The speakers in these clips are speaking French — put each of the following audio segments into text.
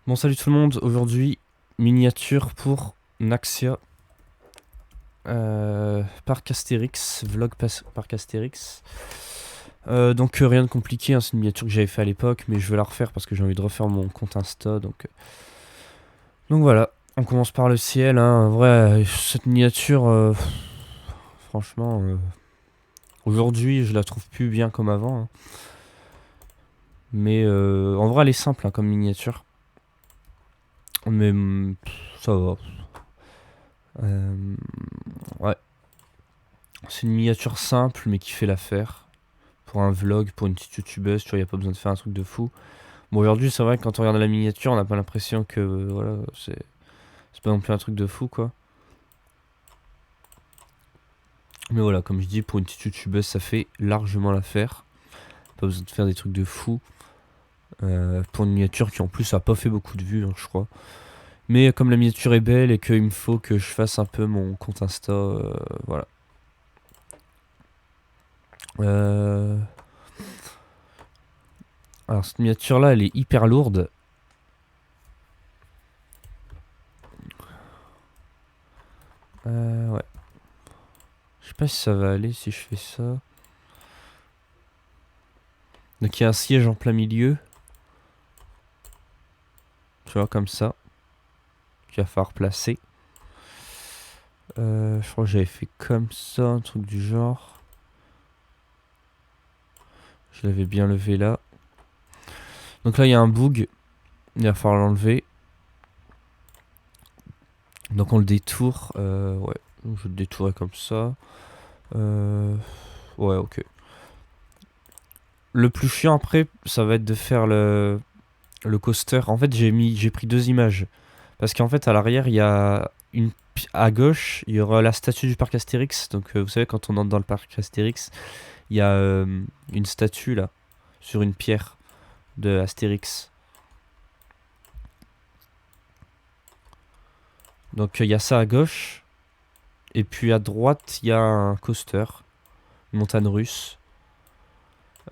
Bon, salut tout le monde, aujourd'hui miniature pour Naxia, Parc Astérix, Parc Astérix. Donc rien de compliqué, hein, c'est une miniature que j'avais fait à l'époque, mais je vais la refaire parce que j'ai envie de refaire mon compte Insta. Donc voilà, on commence par le ciel. Hein. En vrai, cette miniature, franchement, aujourd'hui je la trouve plus bien comme avant. Hein. Mais en vrai, elle est simple hein, comme miniature. Mais ça va. Euh, ouais. C'est une miniature simple mais qui fait l'affaire. Pour un vlog, pour une petite youtubeuse, tu vois, y a pas besoin de faire un truc de fou. Bon, aujourd'hui, c'est vrai que quand on regarde la miniature, on n'a pas l'impression que voilà, c'est pas non plus un truc de fou quoi. Mais voilà, comme je dis, pour une petite youtubeuse, ça fait largement l'affaire. Pas besoin de faire des trucs de fou. Pour une miniature qui en plus a pas fait beaucoup de vues, hein, je crois. Mais comme la miniature est belle et qu'il me faut que je fasse un peu mon compte Insta, voilà. Euh, Alors cette miniature là elle est hyper lourde. Ouais. Je sais pas si ça va aller si je fais ça. Donc il y a un siège en plein milieu. Tu vois comme ça. Qu'il va falloir placer. Je crois que j'avais fait comme ça, un truc du genre. Je l'avais bien levé là. Donc là il y a un bug. Il va falloir l'enlever. Donc on le détourne. Ouais. Je vais le détourer comme ça. Ouais, ok. Le plus chiant après, ça va être de faire le coaster. En fait, j'ai pris deux images. Parce qu'en fait, à l'arrière, il y a à gauche, il y aura la statue du parc Astérix. Donc, vous savez, quand on entre dans le parc Astérix, il y a une statue là, sur une pierre de Astérix. Donc, il y a ça à gauche. Et puis à droite, il y a un coaster, une montagne russe.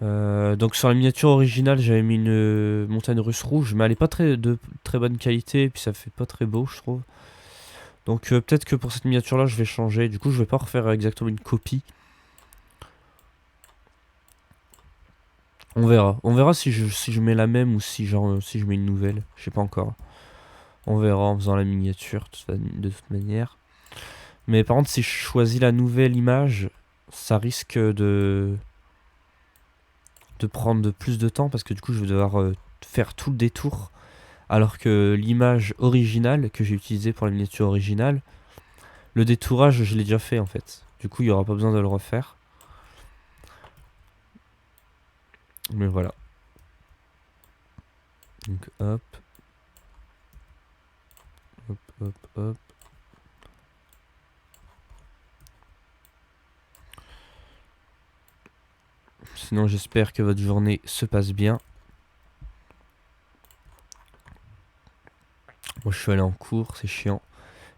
Donc sur la miniature originale, j'avais mis une montagne russe rouge, mais elle est pas de très bonne qualité, et puis ça fait pas très beau, je trouve. Donc peut-être que pour cette miniature là je vais changer. Du coup je vais pas refaire exactement une copie. On verra. On verra si je mets la même ou si si je mets une nouvelle. Je sais pas encore. On verra en faisant la miniature de toute manière. Mais par contre si je choisis la nouvelle image, ça risque de prendre plus de temps parce que du coup je vais devoir faire tout le détour. Alors que l'image originale que j'ai utilisée pour la miniature originale, le détourage je l'ai déjà fait en fait. Du coup il n'y aura pas besoin de le refaire. Mais voilà. Donc hop. Hop, hop, hop. Sinon j'espère que votre journée se passe bien. Moi je suis allé en cours, c'est chiant.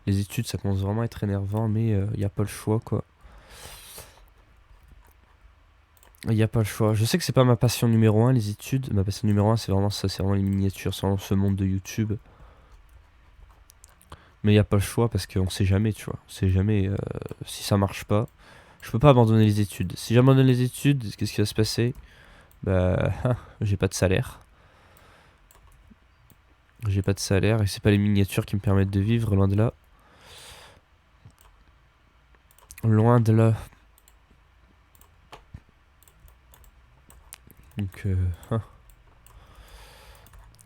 Les études ça commence vraiment à être énervant, mais il n'y a pas le choix quoi. Il n'y a pas le choix. Je sais que c'est pas ma passion numéro 1 les études. Ma passion numéro 1 c'est vraiment ça, c'est vraiment les miniatures, c'est vraiment ce monde de YouTube. Mais il n'y a pas le choix parce qu'on sait jamais, tu vois. On sait jamais si ça marche pas. Je peux pas abandonner les études. Si j'abandonne les études, qu'est-ce qui va se passer? Bah, j'ai pas de salaire. J'ai pas de salaire et c'est pas les miniatures qui me permettent de vivre, loin de là. Loin de là. Donc,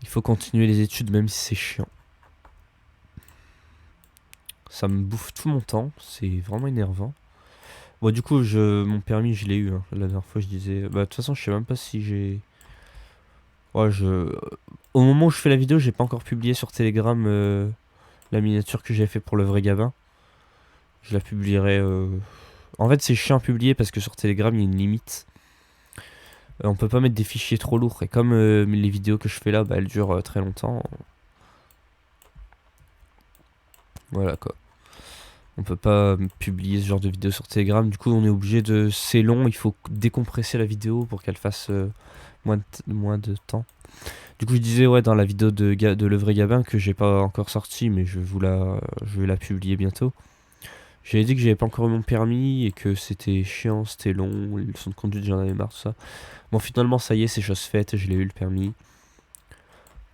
il faut continuer les études même si c'est chiant. Ça me bouffe tout mon temps, c'est vraiment énervant. Bon, du coup, mon permis, je l'ai eu. Hein. La dernière fois, je disais. Bah, de toute façon, je sais même pas si j'ai. Ouais, au moment où je fais la vidéo, j'ai pas encore publié sur Telegram la miniature que j'avais fait pour le vrai Gabin. Je la publierai. En fait, c'est chiant à publier parce que sur Telegram, il y a une limite. On peut pas mettre des fichiers trop lourds. Et comme les vidéos que je fais là, bah, elles durent très longtemps. Voilà quoi. On peut pas publier ce genre de vidéo sur Telegram. Du coup, on est obligé de. C'est long, il faut décompresser la vidéo pour qu'elle fasse moins de temps. Du coup, je disais, ouais, dans la vidéo de Le Vrai Gabin que j'ai pas encore sorti, mais je vais la publier bientôt. J'avais dit que j'avais pas encore eu mon permis et que c'était chiant, c'était long, les leçons de conduite, j'en avais marre, tout ça. Bon, finalement, ça y est, c'est chose faite, je l'ai eu le permis.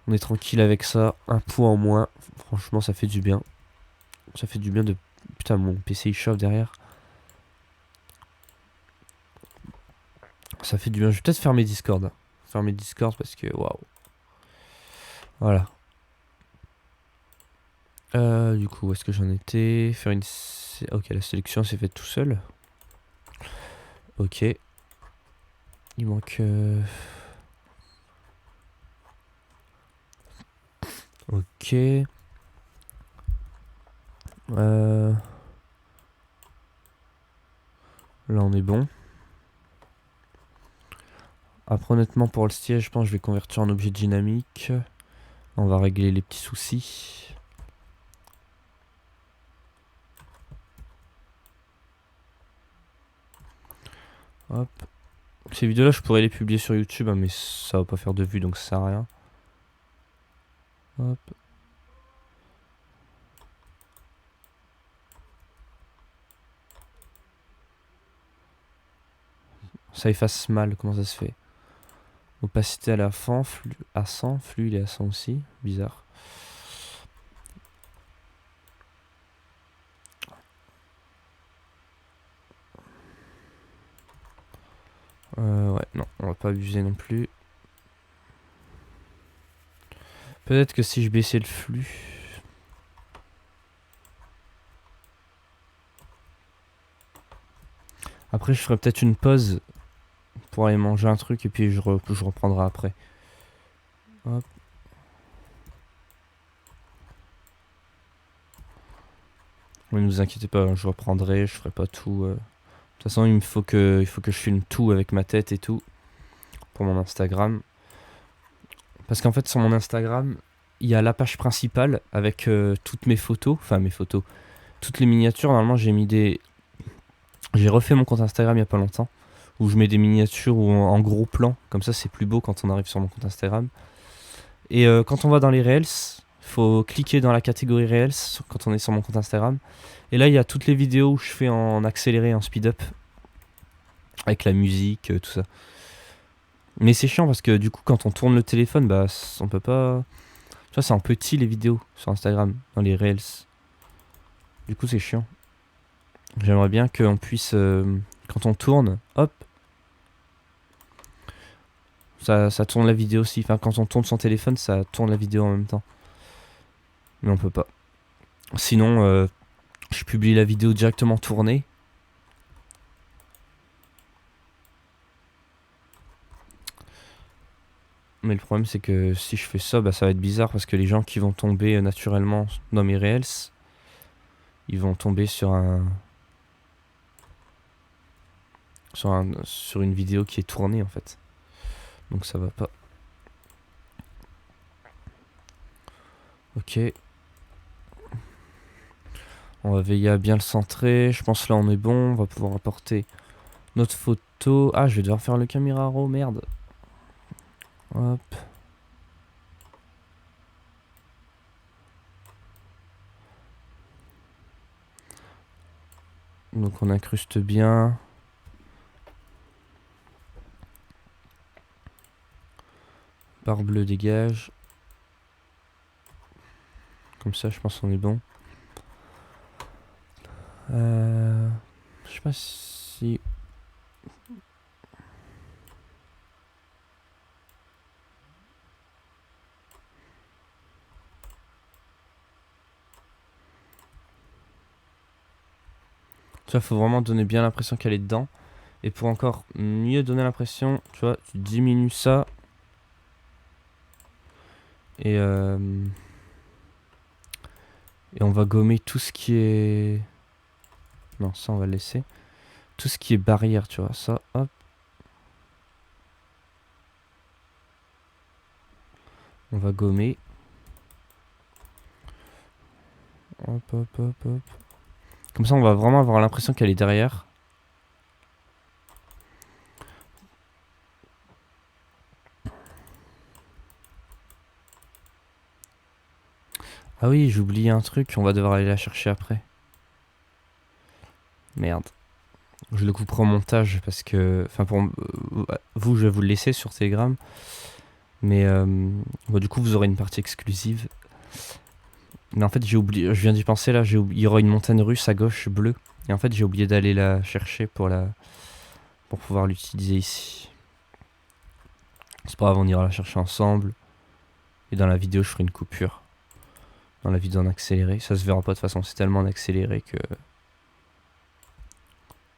On est tranquille avec ça, un poids en moins. Franchement, ça fait du bien. Ça fait du bien de... Putain, mon PC il chauffe derrière. Ça fait du bien. Je vais peut-être fermer Discord. Fermer Discord parce que waouh. Voilà. Du coup, où est-ce que j'en étais? Faire une. Ok, la sélection s'est faite tout seul. Ok. Il manque. Ok. Là, on est bon. Après, honnêtement, pour le siège, je pense que je vais convertir en objet dynamique. On va régler les petits soucis. Hop. Ces vidéos-là, je pourrais les publier sur YouTube, hein, mais ça va pas faire de vues, donc ça sert à rien. Hop. Ça efface mal, comment ça se fait? Opacité à la fin, flux à 100, flux il est à 100 aussi, bizarre. Ouais, non, on va pas abuser non plus. Peut-être que si je baissais le flux... Après, je ferai peut-être une pause pour aller manger un truc et puis je reprendrai après. Hop. Mais ne vous inquiétez pas, je reprendrai, je ferai pas tout. De toute façon, il faut que je filme tout avec ma tête et tout pour mon Instagram. Parce qu'en fait, sur mon Instagram, il y a la page principale avec toutes mes photos, enfin mes photos, toutes les miniatures. Normalement, j'ai refait mon compte Instagram il y a pas longtemps, où je mets des miniatures ou en gros plan, comme ça c'est plus beau quand on arrive sur mon compte Instagram. Et quand on va dans les Reels, faut cliquer dans la catégorie Reels quand on est sur mon compte Instagram. Et là il y a toutes les vidéos où je fais en accéléré, en speed up, avec la musique, tout ça. Mais c'est chiant parce que du coup quand on tourne le téléphone, bah on peut pas... Tu vois, c'est en petit les vidéos sur Instagram, dans les Reels. Du coup c'est chiant. J'aimerais bien qu'on puisse, quand on tourne, hop, ça tourne la vidéo aussi. Enfin, quand on tourne son téléphone, ça tourne la vidéo en même temps. Mais on peut pas. Sinon, je publie la vidéo directement tournée. Mais le problème, c'est que si je fais ça, bah, ça va être bizarre parce que les gens qui vont tomber naturellement dans mes Reels, ils vont tomber sur une vidéo qui est tournée en fait. Donc ça va pas. Ok. On va veiller à bien le centrer. Je pense là on est bon. On va pouvoir apporter notre photo. Ah, je vais devoir faire le caméra raw, merde. Hop. Donc on incruste bien. Barre bleue dégage. Comme ça, je pense qu'on est bon. Je sais pas si... Tu vois, faut vraiment donner bien l'impression qu'elle est dedans. Et pour encore mieux donner l'impression, tu vois, tu diminues ça. Et on va gommer tout ce qui est... Non, ça on va le laisser. Tout ce qui est barrière, tu vois, ça, hop. On va gommer. Hop, hop, hop, hop. Comme ça, on va vraiment avoir l'impression qu'elle est derrière. Ah oui, j'ai oublié un truc, on va devoir aller la chercher après. Merde. Je le couperai au montage parce que... Enfin, pour vous, je vais vous le laisser sur Telegram. Mais bon, du coup, vous aurez une partie exclusive. Mais en fait, j'ai oublié... Je viens d'y penser là, il y aura une montagne russe à gauche bleue. Et en fait, j'ai oublié d'aller la chercher pour pouvoir l'utiliser ici. C'est pas grave, on ira la chercher ensemble. Et dans la vidéo, je ferai une coupure. Dans la vidéo en accéléré. Ça se verra pas de toute façon, c'est tellement en accéléré que...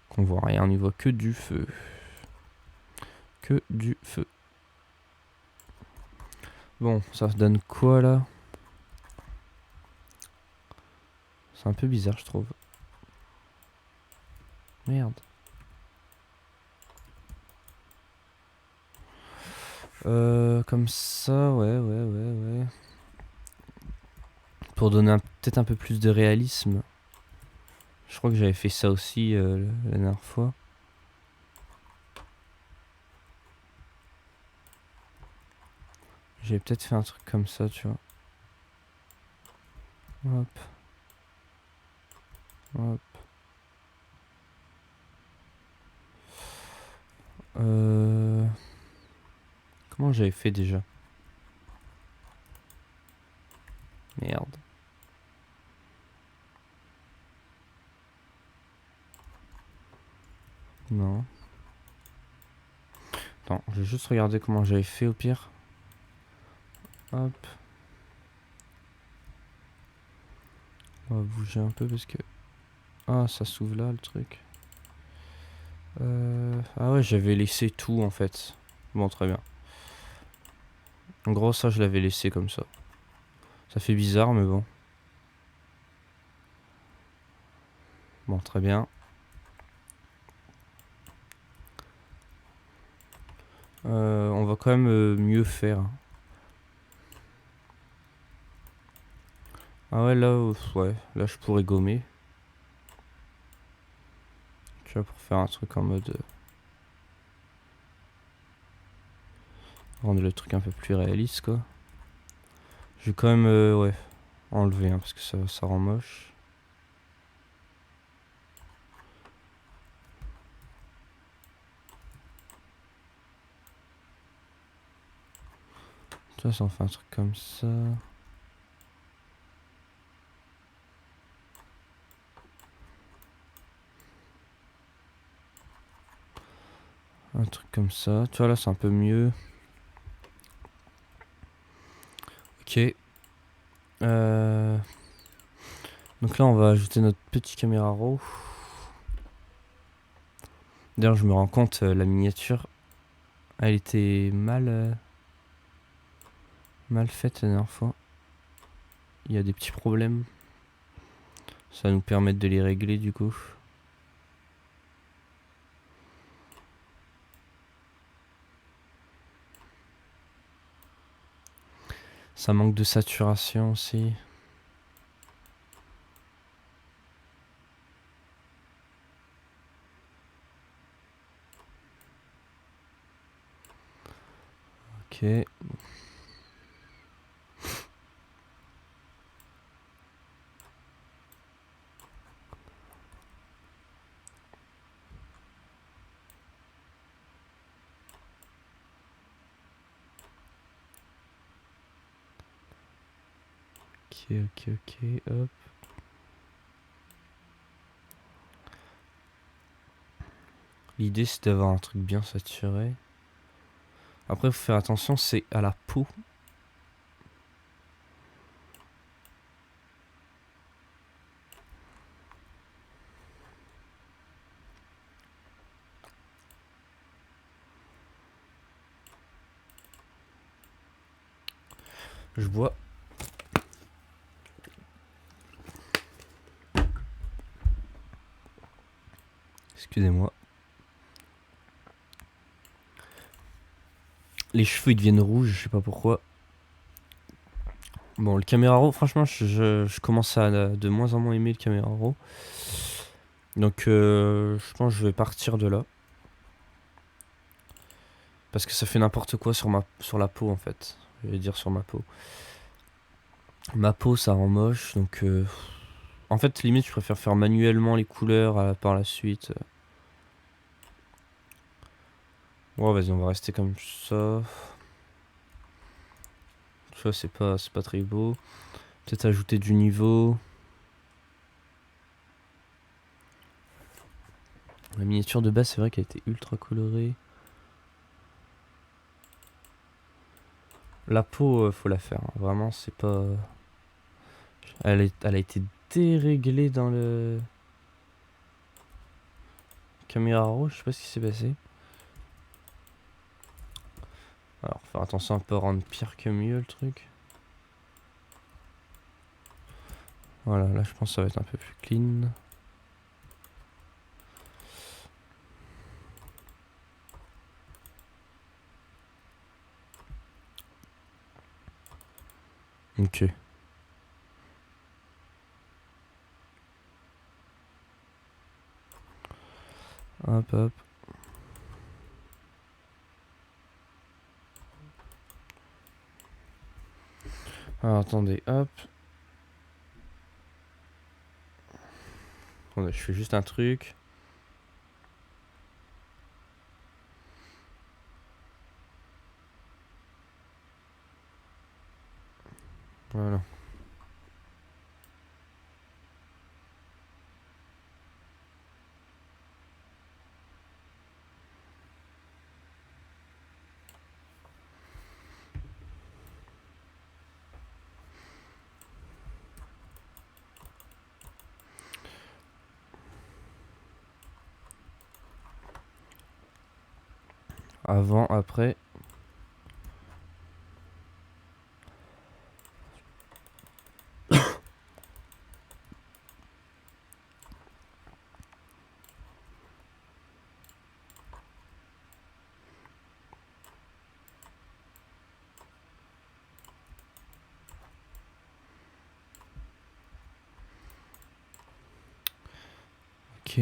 qu'on voit rien, on y voit que du feu. Que du feu. Bon, ça donne quoi là? C'est un peu bizarre, je trouve. Merde. Comme ça, ouais. Pour donner peut-être un peu plus de réalisme. Je crois que j'avais fait ça aussi la dernière fois. J'avais peut-être fait un truc comme ça, tu vois. Hop. Hop. Comment j'avais fait déjà? Merde. Non. Attends, je vais juste regarder comment j'avais fait au pire. Hop. On va bouger un peu parce que... Ah, ça s'ouvre là le truc. Ah ouais, j'avais laissé tout en fait. Bon, très bien. En gros, ça, je l'avais laissé comme ça. Ça fait bizarre, mais bon. Bon, très bien. On va quand même mieux faire. Ah ouais, là, ouais, là, je pourrais gommer. Tu vois, pour faire un truc en mode... rendre le truc un peu plus réaliste, quoi. Je vais quand même, ouais, enlever, hein, parce que ça rend moche. Tu vois, ça en fait un truc comme ça. Un truc comme ça. Tu vois, là, c'est un peu mieux. Ok. Donc là, on va ajouter notre petit caméra raw. D'ailleurs, je me rends compte, la miniature, elle était mal faite la dernière fois. Il y a des petits problèmes. Ça va nous permettre de les régler du coup. Ça manque de saturation aussi. Ok. Ok, hop. L'idée c'est d'avoir un truc bien saturé. Après, faut faire attention, c'est à la peau. Je bois. Excusez-moi. Les cheveux ils deviennent rouges, je sais pas pourquoi. Bon, le caméra raw, franchement, je commence à de moins en moins aimer le caméra raw. Donc, je pense que je vais partir de là. Parce que ça fait n'importe quoi sur la peau en fait. Je vais dire sur ma peau. Ma peau, ça rend moche, donc en fait, limite, je préfère faire manuellement les couleurs par la suite. Ouais, vas-y, on va rester comme ça. Ça, c'est pas très beau. Peut-être ajouter du niveau. La miniature de base, c'est vrai qu'elle était ultra colorée. La peau, faut la faire, hein. Vraiment, c'est pas... Elle a été déréglée dans le... Caméra raw, je sais pas ce qui s'est passé. Alors, faire attention à pas rendre pire que mieux le truc. Voilà, là je pense que ça va être un peu plus clean. Ok. Hop, hop. Alors, attendez, hop. Attendez, je fais juste un truc. Voilà. Avant, après. Ok.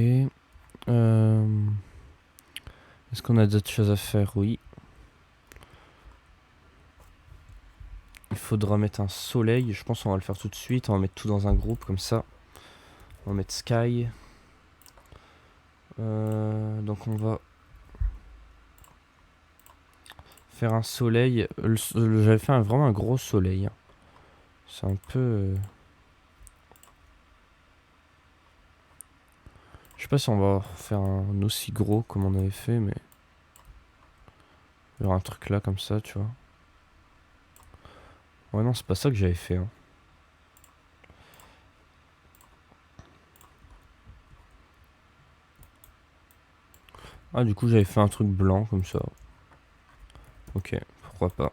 Est-ce qu'on a d'autres choses à faire? Oui. Il faudra mettre un soleil. Je pense qu'on va le faire tout de suite. On va mettre tout dans un groupe comme ça. On va mettre Sky. Donc on va faire un soleil. J'avais fait vraiment un gros soleil. C'est un peu... Je sais pas si on va faire un aussi gros comme on avait fait, mais... Il y aura un truc là comme ça, tu vois. Ouais, non, c'est pas ça que j'avais fait. Hein. Ah, du coup, j'avais fait un truc blanc comme ça. Ok, pourquoi pas.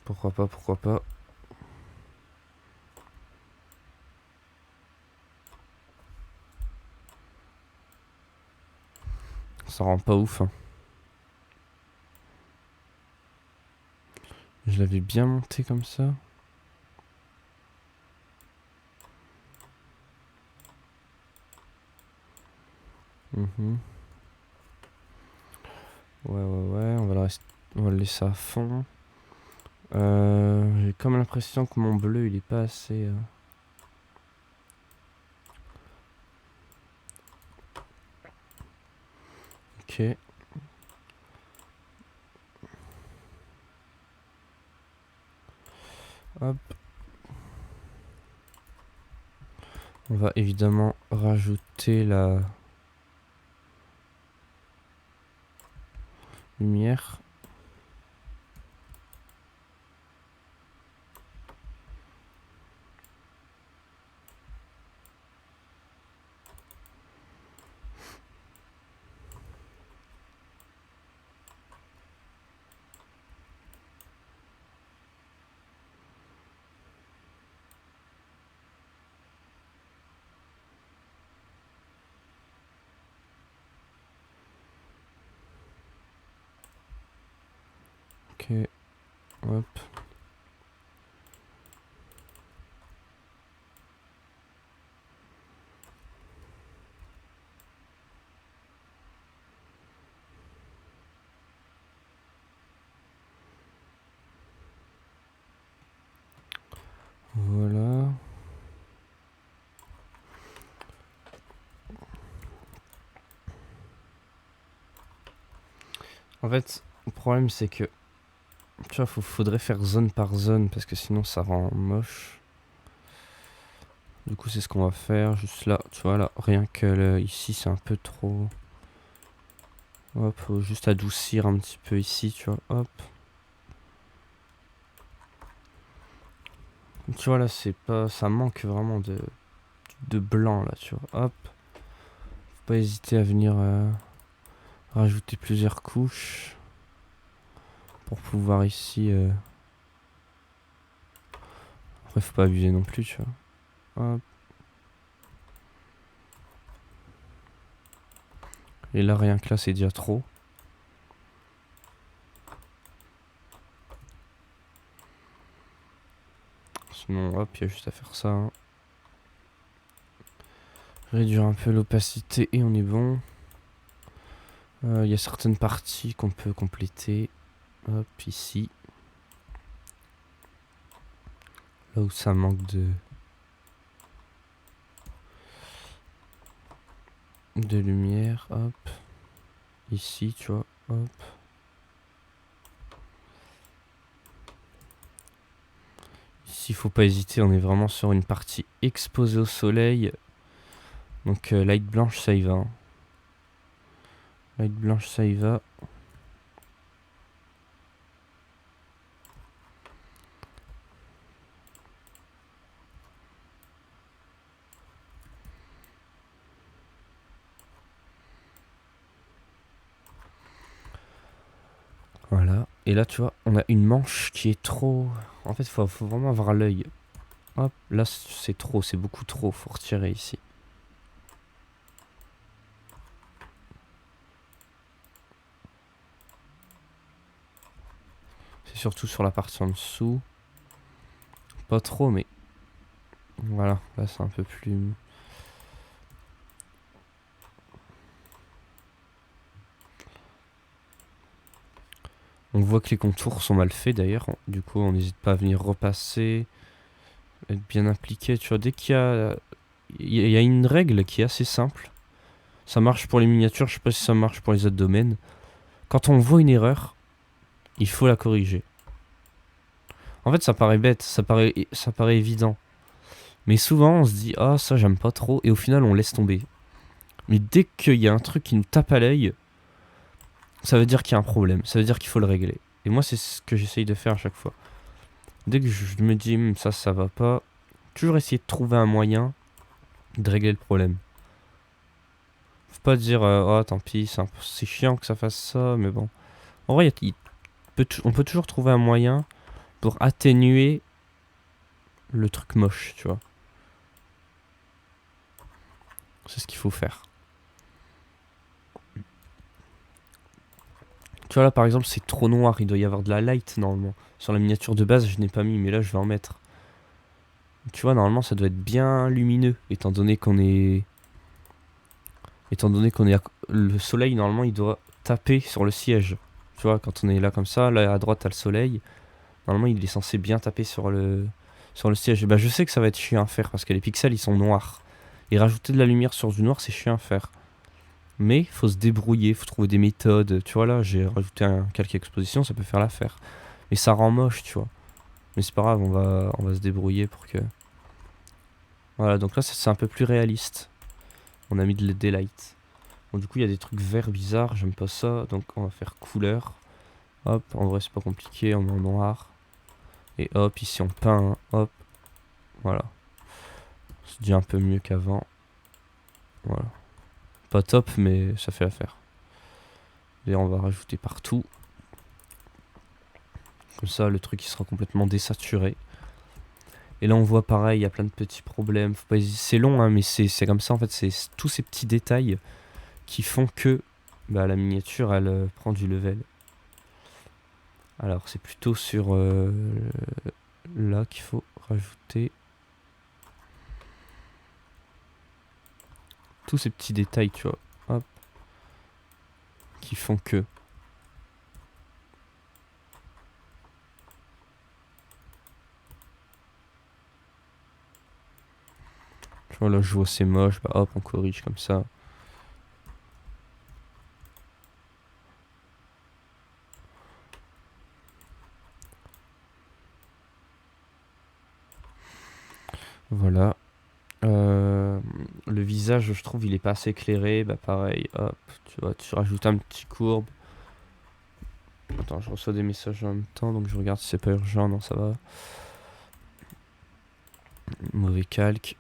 Pourquoi pas, pourquoi pas. Ça rend pas ouf. Hein. Je l'avais bien monté comme ça. Mhm. Ouais, on va le laisser à fond. J'ai comme l'impression que mon bleu, il est pas assez... Ok. Hop. On va évidemment rajouter la lumière. Ok. Hop. En fait, le problème c'est que, tu vois, faudrait faire zone par zone parce que sinon ça rend moche. Du coup, c'est ce qu'on va faire. Juste là, tu vois, là, rien que ici, c'est un peu trop. Hop, faut juste adoucir un petit peu ici, tu vois. Hop. Tu vois, là, c'est pas. Ça manque vraiment de blanc, là, tu vois. Hop. Faut pas hésiter à venir rajouter plusieurs couches pour pouvoir ici. Après, faut pas abuser non plus, tu vois. Hop. Et là, rien que là, c'est déjà trop. Sinon, hop, il y a juste à faire ça. Hein. Réduire un peu l'opacité et on est bon. Il y a certaines parties qu'on peut compléter. Hop, ici. Là où ça manque de lumière. Hop. Ici, tu vois. Hop. Ici, faut pas hésiter. On est vraiment sur une partie exposée au soleil. Donc, light blanche, ça y va. Hein. Light blanche, ça y va. Voilà. Et là, tu vois, on a une manche qui est trop... En fait, faut vraiment avoir l'œil. Hop, là, c'est trop, c'est beaucoup trop. Faut retirer ici. C'est surtout sur la partie en dessous. Pas trop, mais... Voilà, là, c'est un peu plus... On voit que les contours sont mal faits d'ailleurs. Du coup, on n'hésite pas à venir repasser, être bien impliqué. Tu vois, dès qu'il y a... Il y a une règle qui est assez simple. Ça marche pour les miniatures, je sais pas si ça marche pour les autres domaines. Quand on voit une erreur, il faut la corriger. En fait, ça paraît bête, ça paraît évident. Mais souvent, on se dit, ah, ça, j'aime pas trop. Et au final, on laisse tomber. Mais dès qu'il y a un truc qui nous tape à l'œil, ça veut dire qu'il y a un problème. Ça veut dire qu'il faut le régler. Et moi, c'est ce que j'essaye de faire à chaque fois. Dès que je me dis ça va pas, toujours essayer de trouver un moyen de régler le problème. Faut pas dire oh tant pis, c'est chiant que ça fasse ça, mais bon. En vrai, on peut toujours trouver un moyen pour atténuer le truc moche, tu vois. C'est ce qu'il faut faire. Tu vois là par exemple c'est trop noir, il doit y avoir de la light normalement. Sur la miniature de base je n'ai pas mis mais là je vais en mettre. Tu vois normalement ça doit être bien lumineux étant donné qu'on est... Le soleil normalement il doit taper sur le siège. Tu vois quand on est là comme ça, là à droite t'as le soleil. Normalement il est censé bien taper sur le siège. Et bah je sais que ça va être chiant à faire parce que les pixels ils sont noirs. Et rajouter de la lumière sur du noir c'est chiant à faire. Mais il faut se débrouiller, faut trouver des méthodes. Tu vois là, j'ai rajouté un calque exposition, ça peut faire l'affaire. Mais ça rend moche, tu vois. Mais c'est pas grave, on va se débrouiller pour que... Voilà, donc là c'est un peu plus réaliste. On a mis des lights. Bon du coup il y a des trucs verts bizarres, j'aime pas ça. Donc on va faire couleur. Hop, en vrai c'est pas compliqué, on met en noir. Et hop, ici on peint, hop. Voilà. C'est déjà un peu mieux qu'avant. Voilà. Pas top, mais ça fait l'affaire. Et on va rajouter partout. Comme ça, le truc il sera complètement désaturé. Et là, on voit pareil, il y a plein de petits problèmes. Faut pas hésiter. C'est long, hein, mais c'est comme ça en fait. C'est tous ces petits détails qui font que bah, la miniature elle prend du level. Alors, c'est plutôt sur là qu'il faut rajouter tous ces petits détails, tu vois. Hop. Qui font que. Tu vois, là, je vois c'est moche. Bah, hop, on corrige comme ça. Voilà. Le visage, je trouve, il est pas assez éclairé. Bah pareil, hop, tu vois, tu rajoutes un petit courbe. Attends, je reçois des messages en même temps, donc je regarde si c'est pas urgent. Non, ça va. Mauvais calque.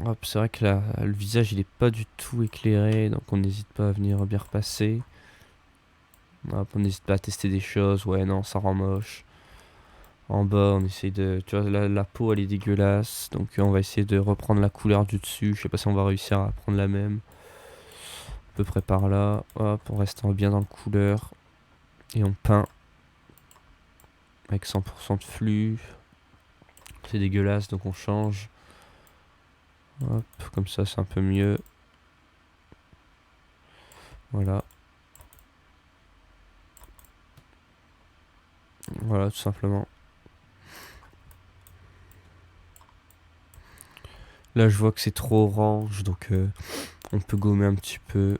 Hop, c'est vrai que là, le visage, il est pas du tout éclairé, donc on n'hésite pas à venir bien repasser. Hop, on n'hésite pas à tester des choses. Ouais, non, ça rend moche. En bas, on essaye de... Tu vois, la peau, elle est dégueulasse. Donc on va essayer de reprendre la couleur du dessus. Je sais pas si on va réussir à prendre la même. À peu près par là. Hop, on reste bien dans le couleur. Et on peint. Avec 100% de flux. C'est dégueulasse, donc on change. Hop, comme ça, c'est un peu mieux. Voilà. Voilà, tout simplement. Là, je vois que c'est trop orange, donc on peut gommer un petit peu.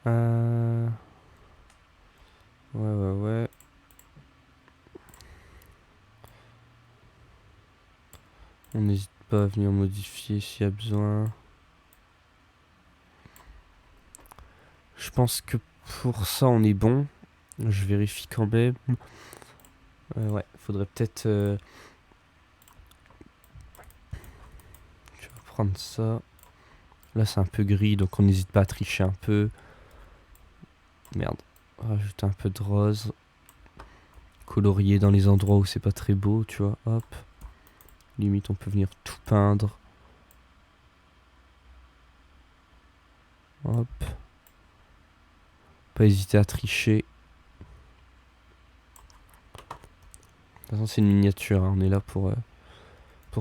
Euh... Ouais. On n'hésite pas à venir modifier s'il y a besoin. Je pense que pour ça, on est bon. Je vérifie quand même. Ouais, faudrait peut-être... Je vais prendre ça. Là, c'est un peu gris, donc on n'hésite pas à tricher un peu. Merde. Rajouter un peu de rose. Colorier dans les endroits où c'est pas très beau, tu vois. Hop. Limite, on peut venir tout peindre. Hop. Pas hésiter à tricher. De toute façon, c'est une miniature. Hein. On est là pour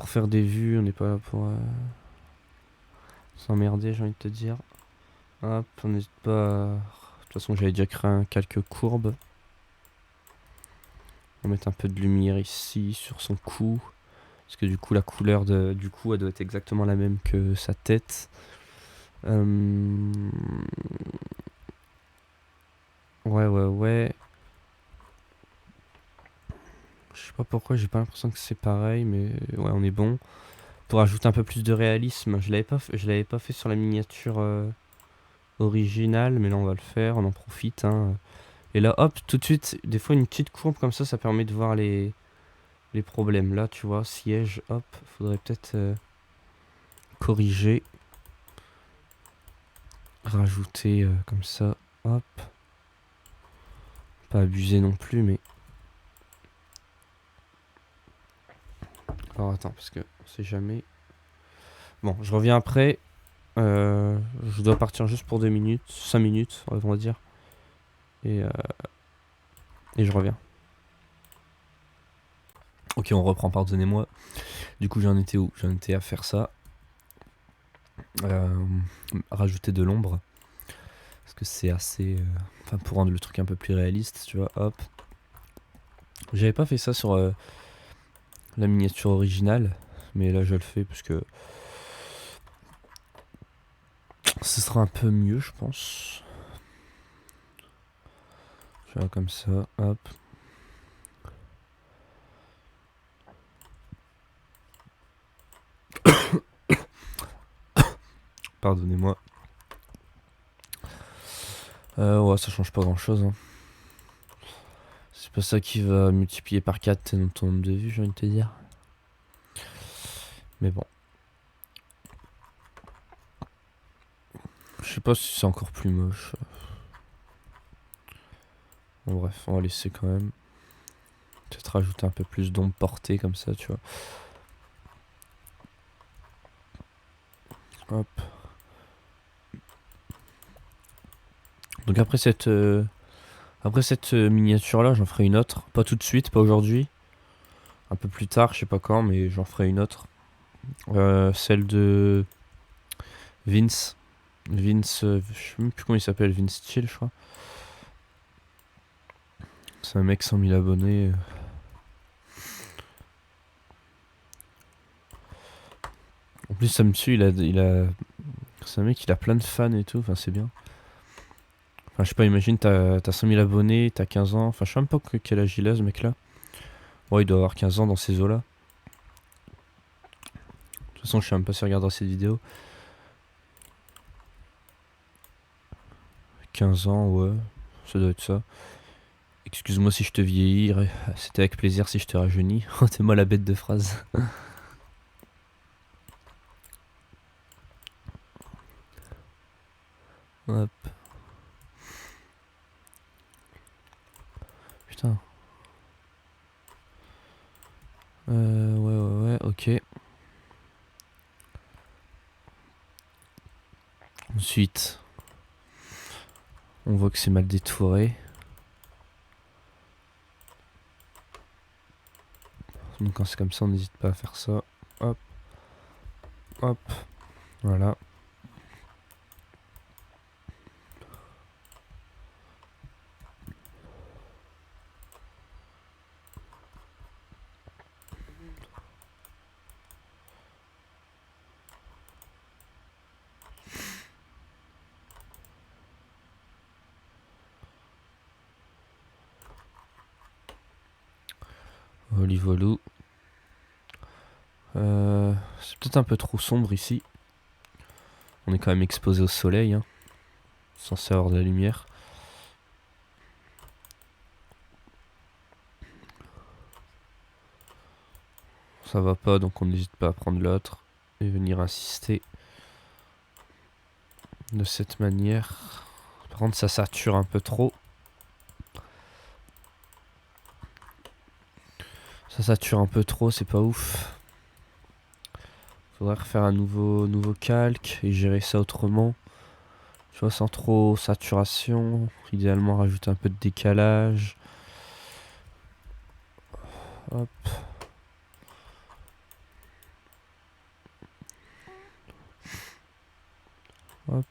faire des vues. On n'est pas là pour s'emmerder, j'ai envie de te dire. Hop, on n'hésite pas à... De toute façon, j'avais déjà créé un calque courbe. On va mettre un peu de lumière ici, sur son cou. Parce que du coup, la couleur du cou, elle doit être exactement la même que sa tête. Ouais. Je sais pas pourquoi, j'ai pas l'impression que c'est pareil, mais ouais, on est bon. Pour ajouter un peu plus de réalisme, je l'avais pas fait sur la miniature originale, mais là on va le faire, on en profite. Hein. Et là, hop, tout de suite, des fois une petite courbe comme ça permet de voir les problèmes. Là, tu vois, siège, hop, faudrait peut-être corriger, rajouter comme ça, hop. Pas abuser non plus, mais... Alors attends, parce que on sait jamais. Bon, je reviens après. Je dois partir juste pour 2 minutes, 5 minutes, on va dire. Et je reviens. Ok, on reprend, pardonnez-moi. Du coup, j'en étais où? J'en étais à faire ça. Rajouter de l'ombre. Parce que c'est assez... Enfin, pour rendre le truc un peu plus réaliste, tu vois, hop. J'avais pas fait ça sur la miniature originale. Mais là, je le fais parce que... Ce sera un peu mieux, je pense. Tu vois, comme ça, hop. Pardonnez-moi. Ouais, ça change pas grand-chose. Hein. C'est pas ça qui va multiplier par 4 ton nombre de vues, j'ai envie de te dire. Mais bon. Je sais pas si c'est encore plus moche. Bon, bref, on va laisser quand même. Peut-être rajouter un peu plus d'ombre portée comme ça, tu vois. Hop. Donc après cette miniature là, j'en ferai une autre. Pas tout de suite, pas aujourd'hui. Un peu plus tard, je sais pas quand, mais j'en ferai une autre. Celle de Vince. Vince, je sais même plus comment il s'appelle, Vince Chill, je crois. C'est un mec 100 000 abonnés. En plus, ça me suit, c'est un mec, il a plein de fans et tout, enfin c'est bien. Enfin, je sais pas, imagine, t'as 5000 abonnés, t'as 15 ans. Enfin, je sais même pas quel âge il a, ce mec-là. Ouais, il doit avoir 15 ans dans ces eaux-là. De toute façon, je sais même pas s'il regardera cette vidéo. 15 ans, ouais, ça doit être ça. Excuse-moi si je te vieillis, c'était avec plaisir si je te rajeunis. Oh, t'es moi la bête de phrase. Hop. Putain. Ouais, ok. Ensuite, on voit que c'est mal détouré. Donc quand c'est comme ça, on n'hésite pas à faire ça. Hop, hop, voilà. Olivolou. C'est peut-être un peu trop sombre ici. On est quand même exposé au soleil, hein, censé avoir de la lumière. Ça va pas, donc on n'hésite pas à prendre l'autre et venir insister de cette manière. Par contre, ça sature un peu trop. Ça sature un peu trop, c'est pas ouf. Faudrait refaire un nouveau calque et gérer ça autrement. Tu vois, sans trop saturation. Idéalement, rajouter un peu de décalage. Hop. Hop.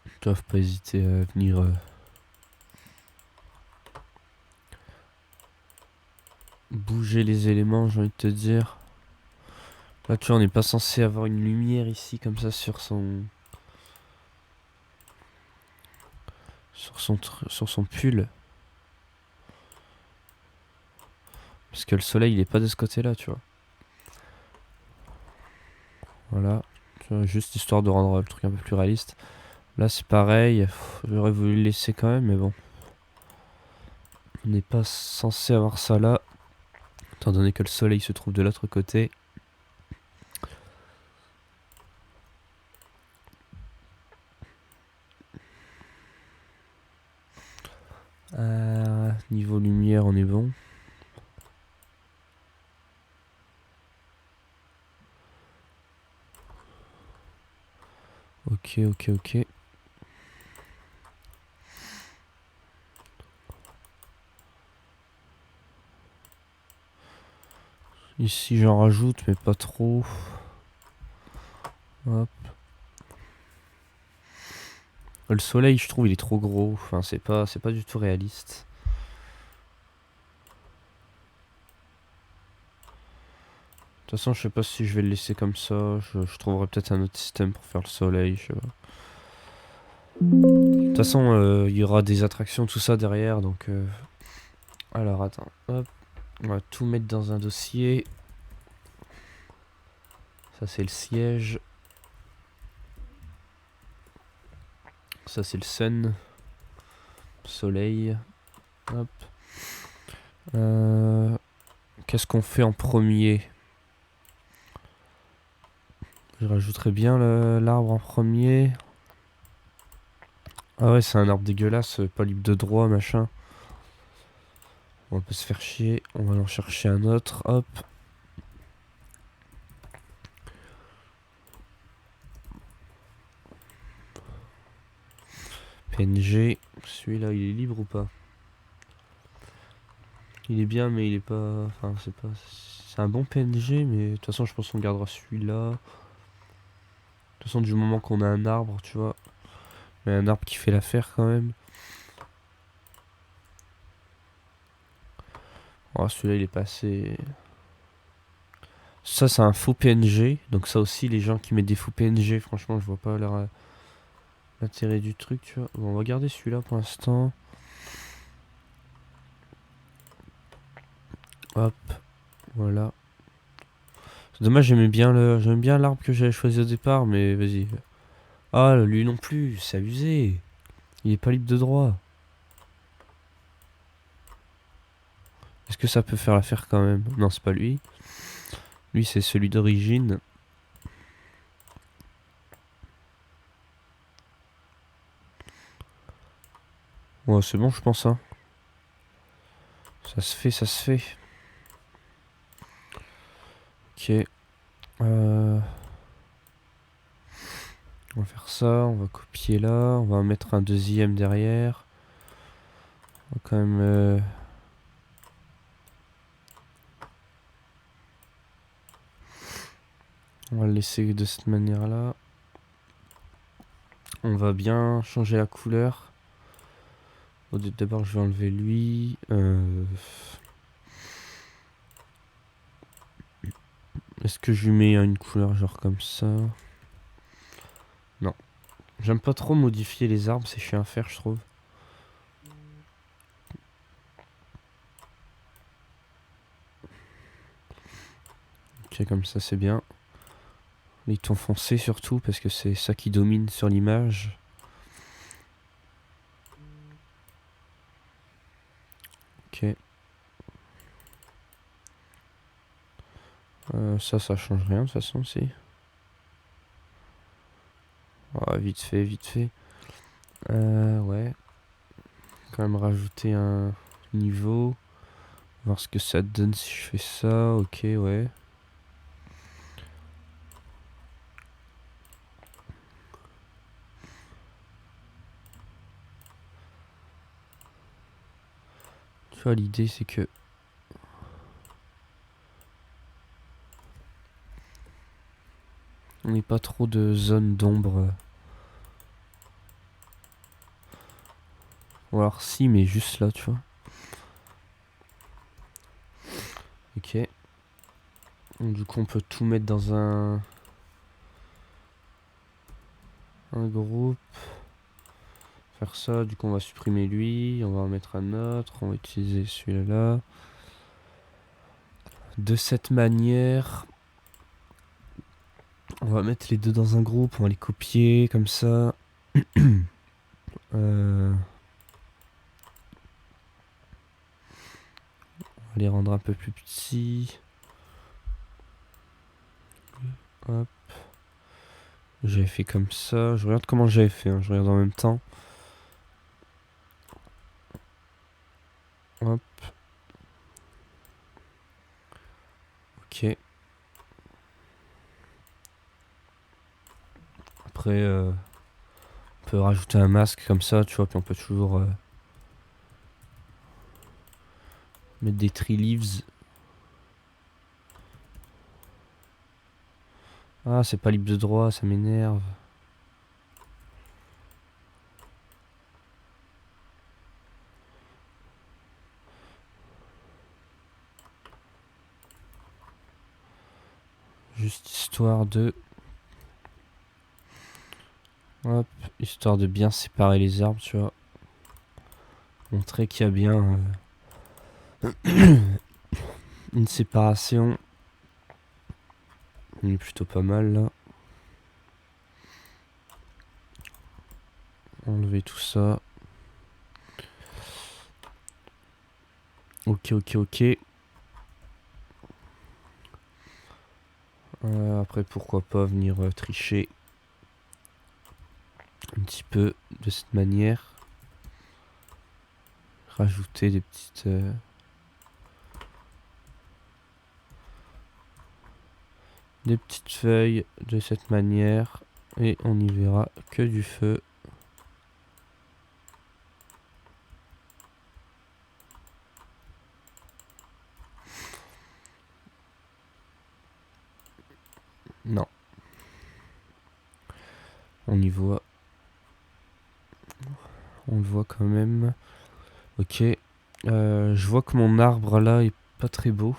Ils doivent pas hésiter à venir bouger les éléments, j'ai envie de te dire. Là, tu vois, on n'est pas censé avoir une lumière ici comme ça sur son pull. Parce que le soleil, il est pas de ce côté-là, tu vois. Voilà. Tu vois, juste histoire de rendre le truc un peu plus réaliste. Là, c'est pareil. J'aurais voulu le laisser quand même, mais bon. On n'est pas censé avoir ça là. Étant donné que le soleil se trouve de l'autre côté. Niveau lumière, on est bon. Ok. Ici, j'en rajoute, mais pas trop. Hop. Le soleil, je trouve, il est trop gros. Enfin, c'est pas du tout réaliste. De toute façon, je sais pas si je vais le laisser comme ça. Je trouverai peut-être un autre système pour faire le soleil. Je sais pas. De toute façon, il y aura des attractions, tout ça derrière. Donc, alors, attends. Hop. On va tout mettre dans un dossier. Ça, c'est le siège. Ça, c'est le sun. Soleil. Hop. Qu'est-ce qu'on fait en premier? Je rajouterais bien l'arbre en premier. Ah ouais, c'est un arbre dégueulasse, pas libre de droit, machin. On peut se faire chier. On va en chercher un autre. Hop. PNG. Celui-là, il est libre ou pas? Il est bien, mais il est pas... Enfin, c'est pas... C'est un bon PNG, mais de toute façon, je pense qu'on gardera celui-là. De toute façon, du moment qu'on a un arbre, tu vois. Mais un arbre qui fait l'affaire quand même. Oh, celui-là, il est passé. Ça, c'est un faux PNG. Donc ça aussi, les gens qui mettent des faux PNG, franchement, je vois pas l'intérêt du truc, tu vois. Bon, on va garder celui-là pour l'instant. Hop, voilà. C'est dommage, j'aimais bien l'arbre que j'avais choisi au départ, mais vas-y. Ah, lui non plus, c'est abusé. Il est pas libre de droit. Est-ce que ça peut faire l'affaire quand même? Non, c'est pas lui. Lui, c'est celui d'origine. Ouais, c'est bon, je pense, hein. Ça se fait, ça se fait. Ok. On va faire ça, on va copier là, on va en mettre un deuxième derrière. On va quand même... on va le laisser de cette manière-là. On va bien changer la couleur. D'abord, je vais enlever lui. Est-ce que je lui mets une couleur genre comme ça? Non. J'aime pas trop modifier les arbres, c'est chiant à faire, je trouve. Ok, comme ça, c'est bien. Les tons foncés surtout, parce que c'est ça qui domine sur l'image. Ok. Ça change rien de toute façon, si. Oh, vite fait, vite fait. Ouais. Quand même rajouter un niveau. Voir ce que ça donne si je fais ça. Ok, ouais. Tu vois, l'idée c'est que on n'ait pas trop de zones d'ombre. Ou alors si, mais juste là, tu vois. Ok. Donc, du coup, on peut tout mettre dans un groupe. Faire ça. Du coup, on va supprimer lui. On va en mettre un autre. On va utiliser celui-là. De cette manière, on va mettre les deux dans un groupe. On va les copier comme ça. On va les rendre un peu plus petits. Hop. J'avais fait comme ça. Je regarde comment j'avais fait. Hein. Je regarde en même temps. Hop. Ok. Après, on peut rajouter un masque comme ça, tu vois. Puis on peut toujours mettre des tree leaves. Ah, c'est pas libre de droit, ça m'énerve. Juste histoire de... Hop, histoire de bien séparer les arbres, tu vois. Montrer qu'il y a bien une séparation. Il est plutôt pas mal là. Enlever tout ça. Ok, ok, ok. Après, pourquoi pas venir tricher un petit peu de cette manière. Rajouter des petites... des petites feuilles de cette manière. Et on n'y verra que du feu. Non. On y voit. On le voit quand même. Ok. Je vois que mon arbre là est pas très beau.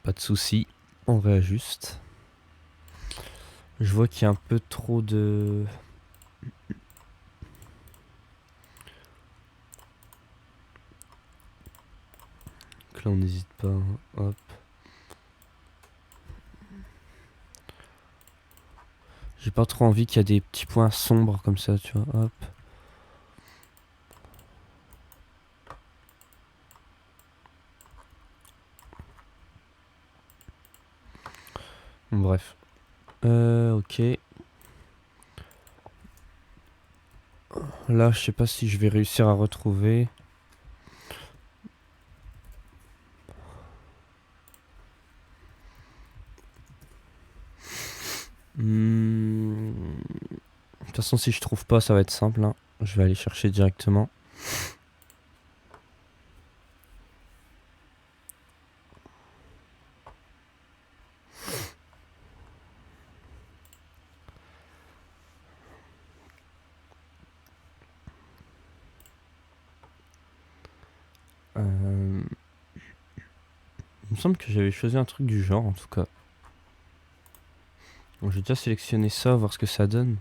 Pas de souci, on réajuste. Je vois qu'il y a un peu trop de... Donc là on n'hésite pas, hein. Hop. J'ai pas trop envie qu'il y a des petits points sombres comme ça, tu vois. Hop. Bref. Ok. Là, je sais pas si je vais réussir à retrouver. De toute façon, si je trouve pas, ça va être simple, hein. Je vais aller chercher directement. Il me semble que j'avais choisi un truc du genre, en tout cas. Bon, j'ai déjà sélectionné ça, voir ce que ça donne.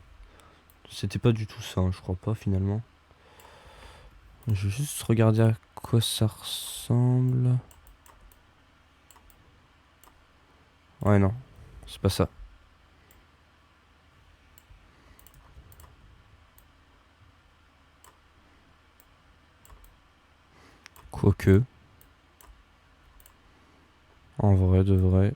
C'était pas du tout ça, hein, je crois pas, finalement. Je vais juste regarder à quoi ça ressemble. Ouais, non, c'est pas ça. Quoique. En vrai, de vrai.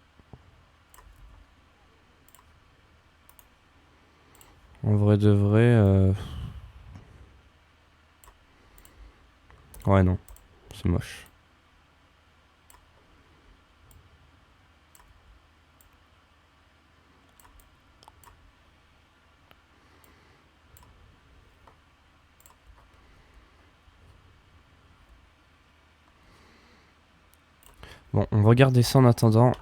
En vrai, de vrai. Ouais, non, c'est moche. Bon, on va regarder ça en attendant.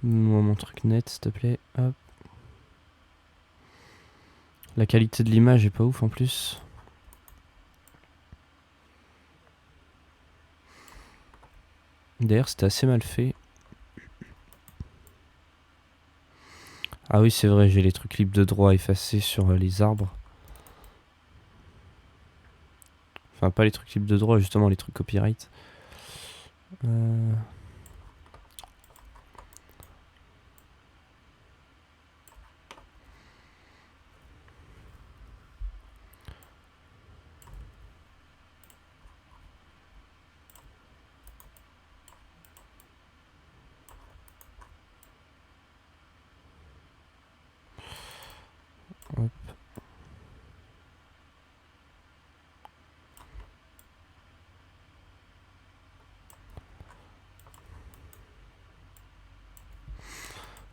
Moi, mon truc net, s'il te plaît. Hop. La qualité de l'image est pas ouf en plus. D'ailleurs, c'était assez mal fait. Ah oui, c'est vrai, j'ai les trucs libres de droit effacés sur les arbres. Enfin, pas les trucs libres de droit, justement les trucs copyright. Hop.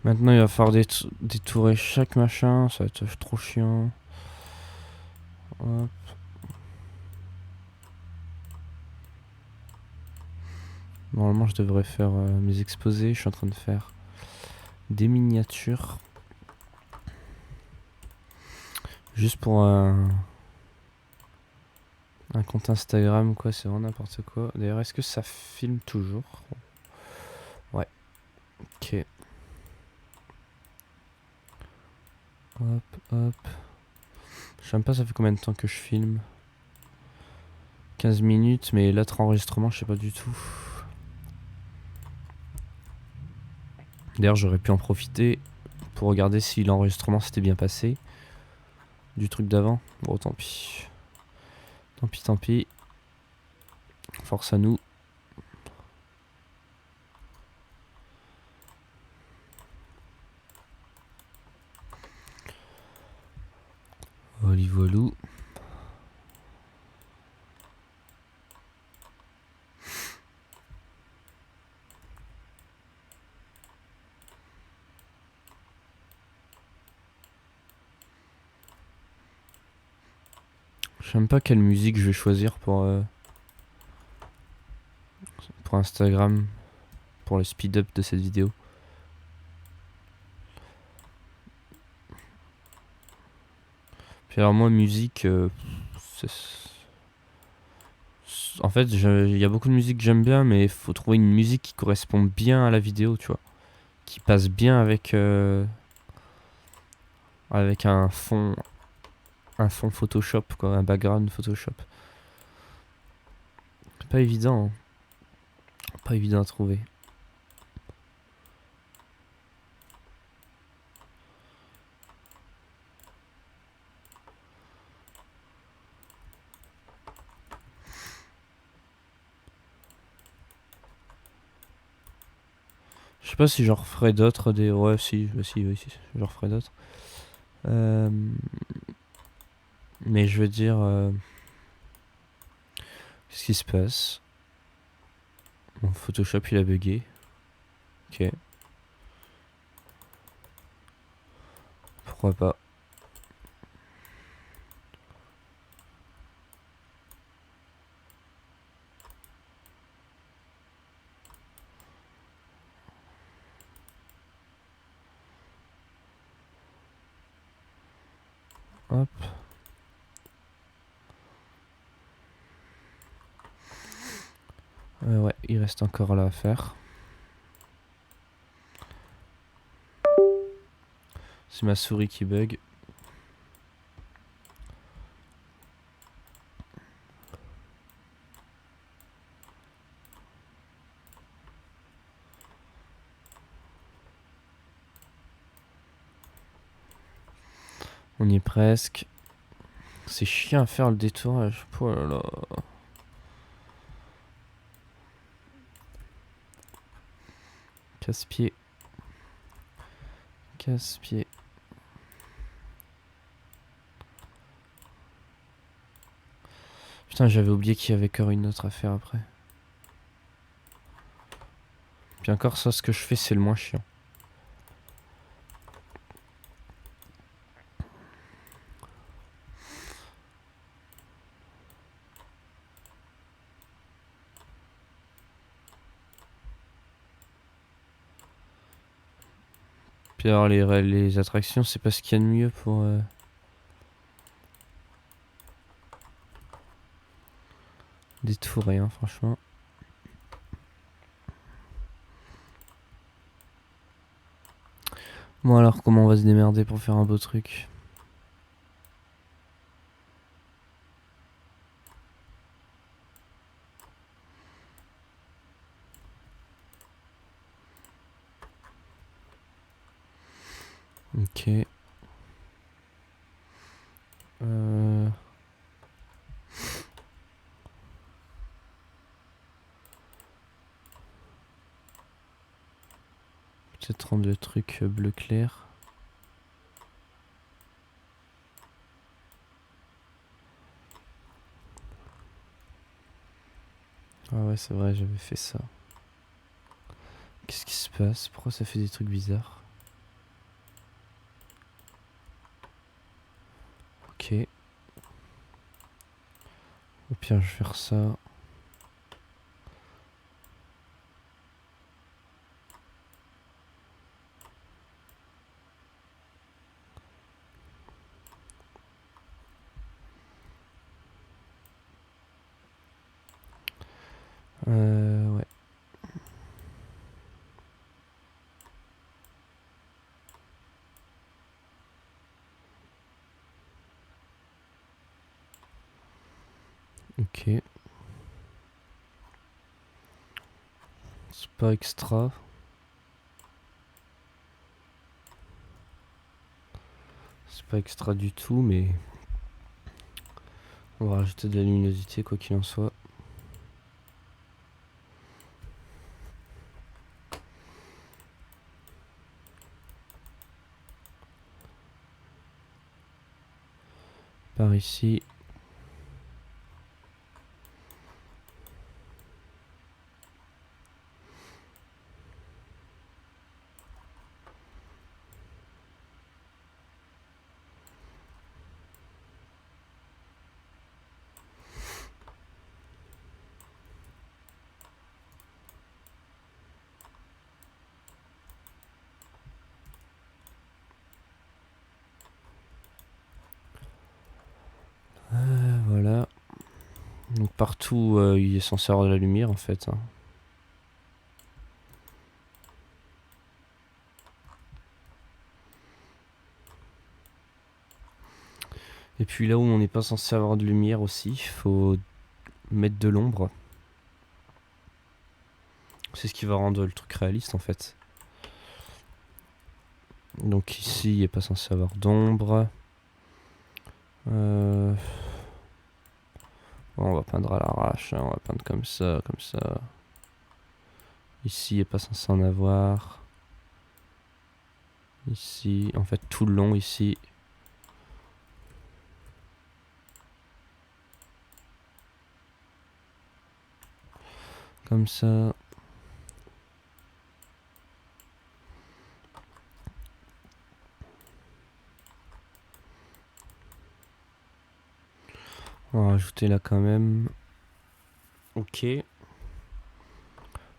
Maintenant, il va falloir détourer chaque machin, ça va être trop chiant. Hop. Normalement, je devrais faire mes exposés. Je suis en train de faire des miniatures. Juste pour un compte Instagram, quoi. C'est vraiment n'importe quoi. D'ailleurs, est-ce que ça filme toujours? Ouais. Ok. Hop, hop. Je sais même pas ça fait combien de temps que je filme. 15 minutes, mais l'autre enregistrement, je sais pas du tout. D'ailleurs, j'aurais pu en profiter pour regarder si l'enregistrement s'était bien passé. Du truc d'avant. Bon, tant pis. Tant pis, tant pis. Force à nous. Oli voilou. Je sais même pas quelle musique je vais choisir pour Instagram, pour le speed-up de cette vidéo. Puis alors moi, musique, En fait, il y a beaucoup de musique que j'aime bien, mais il faut trouver une musique qui correspond bien à la vidéo, tu vois. Qui passe bien avec un fond Photoshop, quoi, un background Photoshop. C'est pas évident, hein. Pas évident à trouver. Je sais pas si j'en referai d'autres des. Ouais, si, oui, si, j'en referai d'autres. Euh, Mais je veux dire. Qu'est-ce qui se passe? Mon Photoshop il a bugué. Ok. Pourquoi pas? Hop. Ouais, il reste encore là à faire. C'est ma souris qui bug. On y est presque. C'est chiant à faire le détourage. Oh là là. Casse-pied. Casse-pied. Putain, j'avais oublié qu'il y avait encore une autre à faire après. Puis encore ça, ce que je fais, c'est le moins chiant. Puis alors les attractions, c'est pas ce qu'il y a de mieux pour détourer, hein, franchement. Bon alors, comment on va se démerder pour faire un beau truc? Ok. Peut-être rendre le truc bleu clair. Ah ouais, c'est vrai, j'avais fait ça. Qu'est-ce qui se passe? Pourquoi ça fait des trucs bizarres? Ok. Au pire, je vais faire ça. Ouais. Ok. C'est pas extra. C'est pas extra du tout, mais on va rajouter de la luminosité quoi qu'il en soit. Par ici. partout il est censé avoir de la lumière en fait, hein. Et puis là où on n'est pas censé avoir de lumière aussi, il faut mettre de l'ombre. C'est ce qui va rendre le truc réaliste en fait. Donc ici, il n'est pas censé avoir d'ombre. Bon, on va peindre à l'arrache, hein, on va peindre comme ça, comme ça. Ici, il n'est pas censé en avoir. Ici, en fait, tout le long, ici. Comme ça. On va rajouter là quand même. Ok.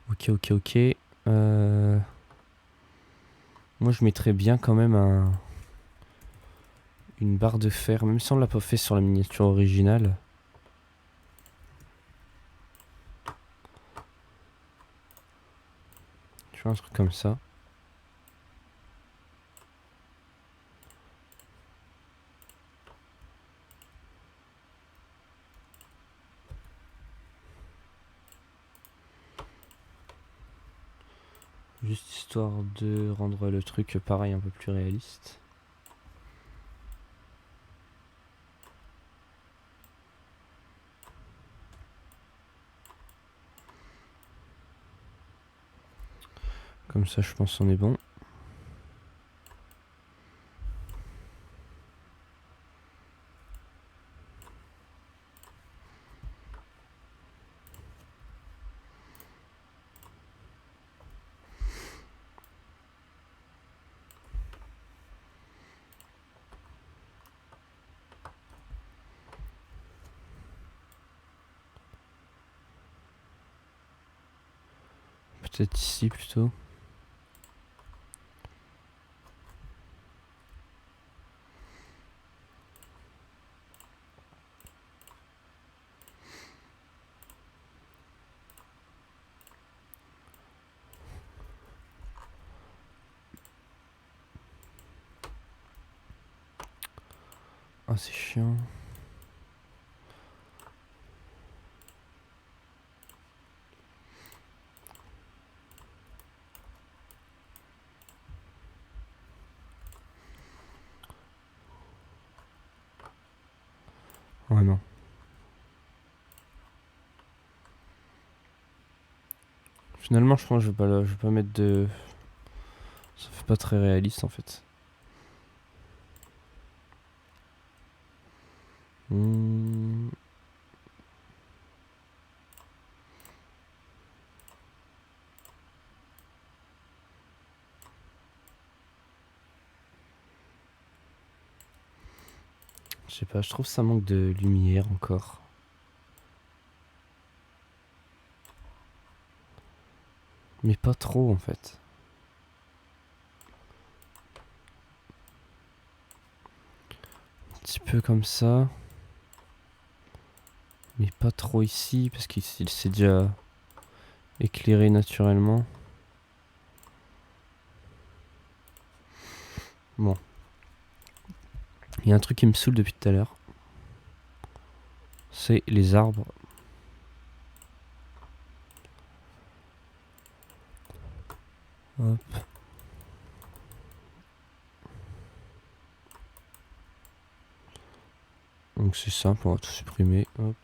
Ok. Moi, je mettrais bien quand même une barre de fer, même si on l'a pas fait sur la miniature originale. Tu vois, un truc comme ça. Juste histoire de rendre le truc pareil, un peu plus réaliste. Comme ça, je pense qu'on est bon. Peut-être ici plutôt. Ah, c'est chiant. Ouais, non. Finalement, je pense que je vais pas mettre de... Ça fait pas très réaliste en fait. Hmm. Je sais pas, je trouve ça manque de lumière encore. Mais pas trop en fait. Un petit peu comme ça. Mais pas trop ici, parce qu'il s'est déjà éclairé naturellement. Bon. Il y a un truc qui me saoule depuis tout à l'heure. C'est les arbres. Hop. Donc c'est simple, on va tout supprimer. Hop.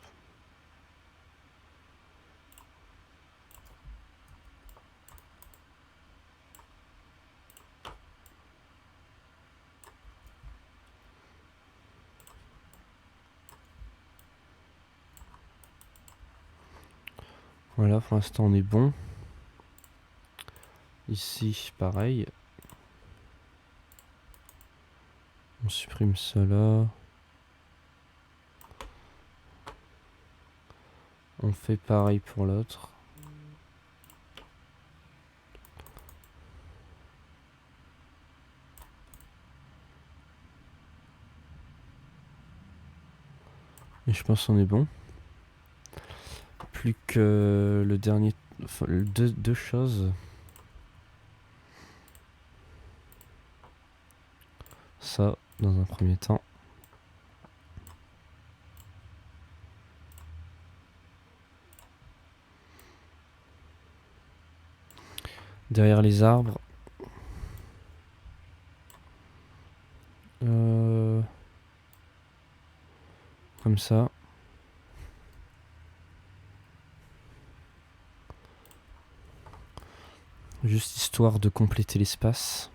Voilà, pour l'instant on est bon. Ici, pareil. On supprime cela. On fait pareil pour l'autre. Et je pense qu'on est bon. plus que le dernier... Enfin, deux choses. Ça, dans un premier temps. Derrière les arbres. Comme ça. Juste histoire de compléter l'espace.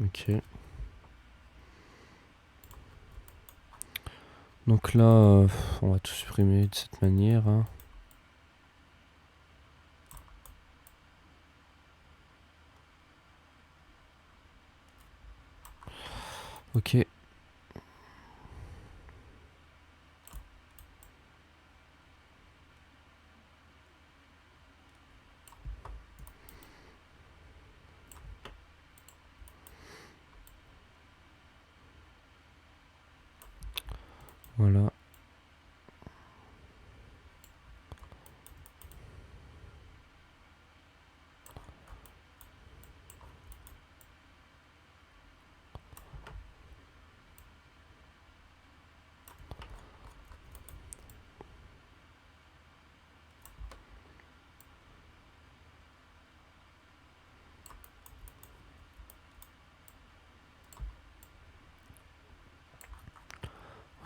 Ok. Donc là, on va tout supprimer de cette manière. Hein. Ok. Voilà.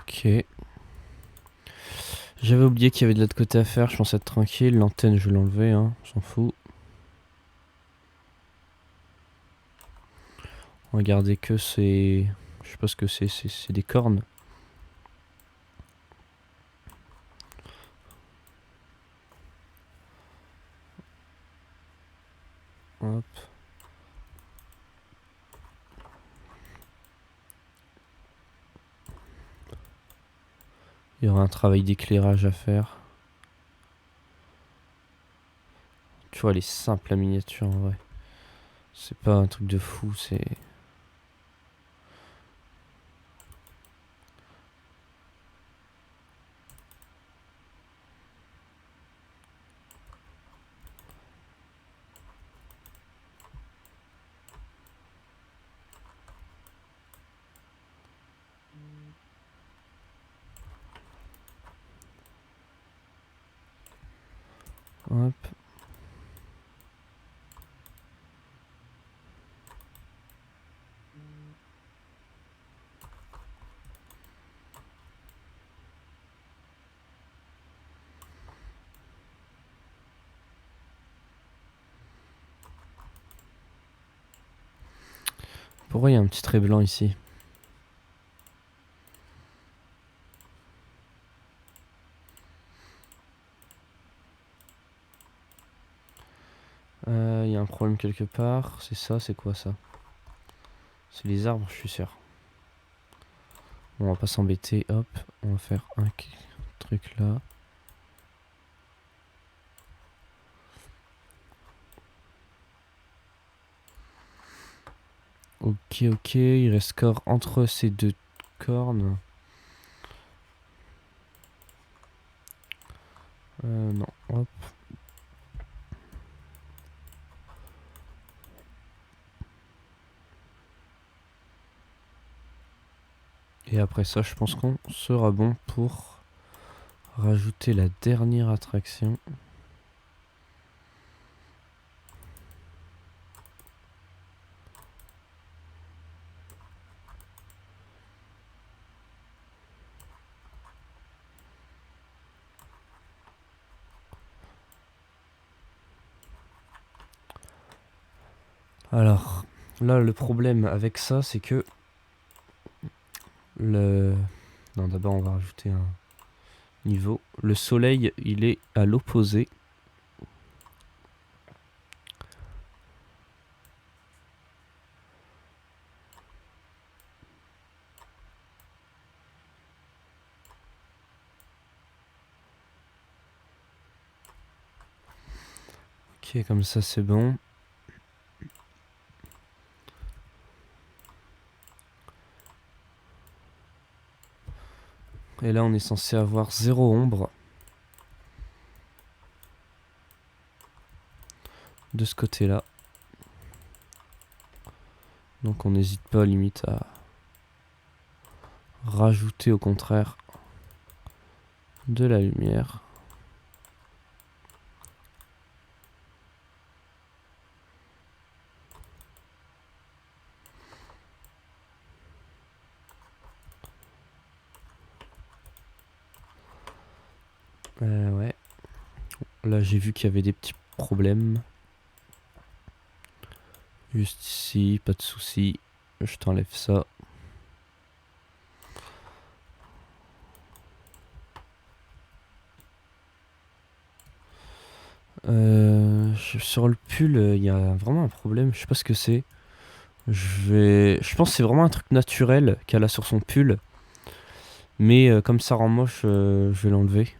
Ok. J'avais oublié qu'il y avait de l'autre côté à faire, je pensais être tranquille. L'antenne, je vais l'enlever, hein, on s'en fout. On va garder que ces... Je sais pas ce que c'est des cornes. Hop. Il y aura un travail d'éclairage à faire. Tu vois, elle est simple la miniature en vrai. C'est pas un truc de fou, c'est... Hop. Pourquoi il y a un petit trait blanc ici? Il y a un problème quelque part. C'est ça, c'est quoi ça? C'est les arbres, je suis sûr. Bon, on va pas s'embêter. Hop, on va faire un truc là. Ok, ok. Il reste corps entre ces deux cornes. Non, hop. Et après ça, je pense qu'on sera bon pour rajouter la dernière attraction. Alors, là, le problème avec ça, c'est que le... Non, d'abord, on va rajouter un niveau. Le soleil, il est à l'opposé. Ok, comme ça, c'est bon. Et là, on est censé avoir 0 ombre. De ce côté-là. Donc on n'hésite pas limite à rajouter au contraire de la lumière. Ouais. Là j'ai vu qu'il y avait des petits problèmes. Juste ici, pas de souci. Je t'enlève ça. Sur le pull, il y a vraiment un problème. Je sais pas ce que c'est. Je pense que c'est vraiment un truc naturel qu'elle a sur son pull. Mais comme ça rend moche, je vais l'enlever.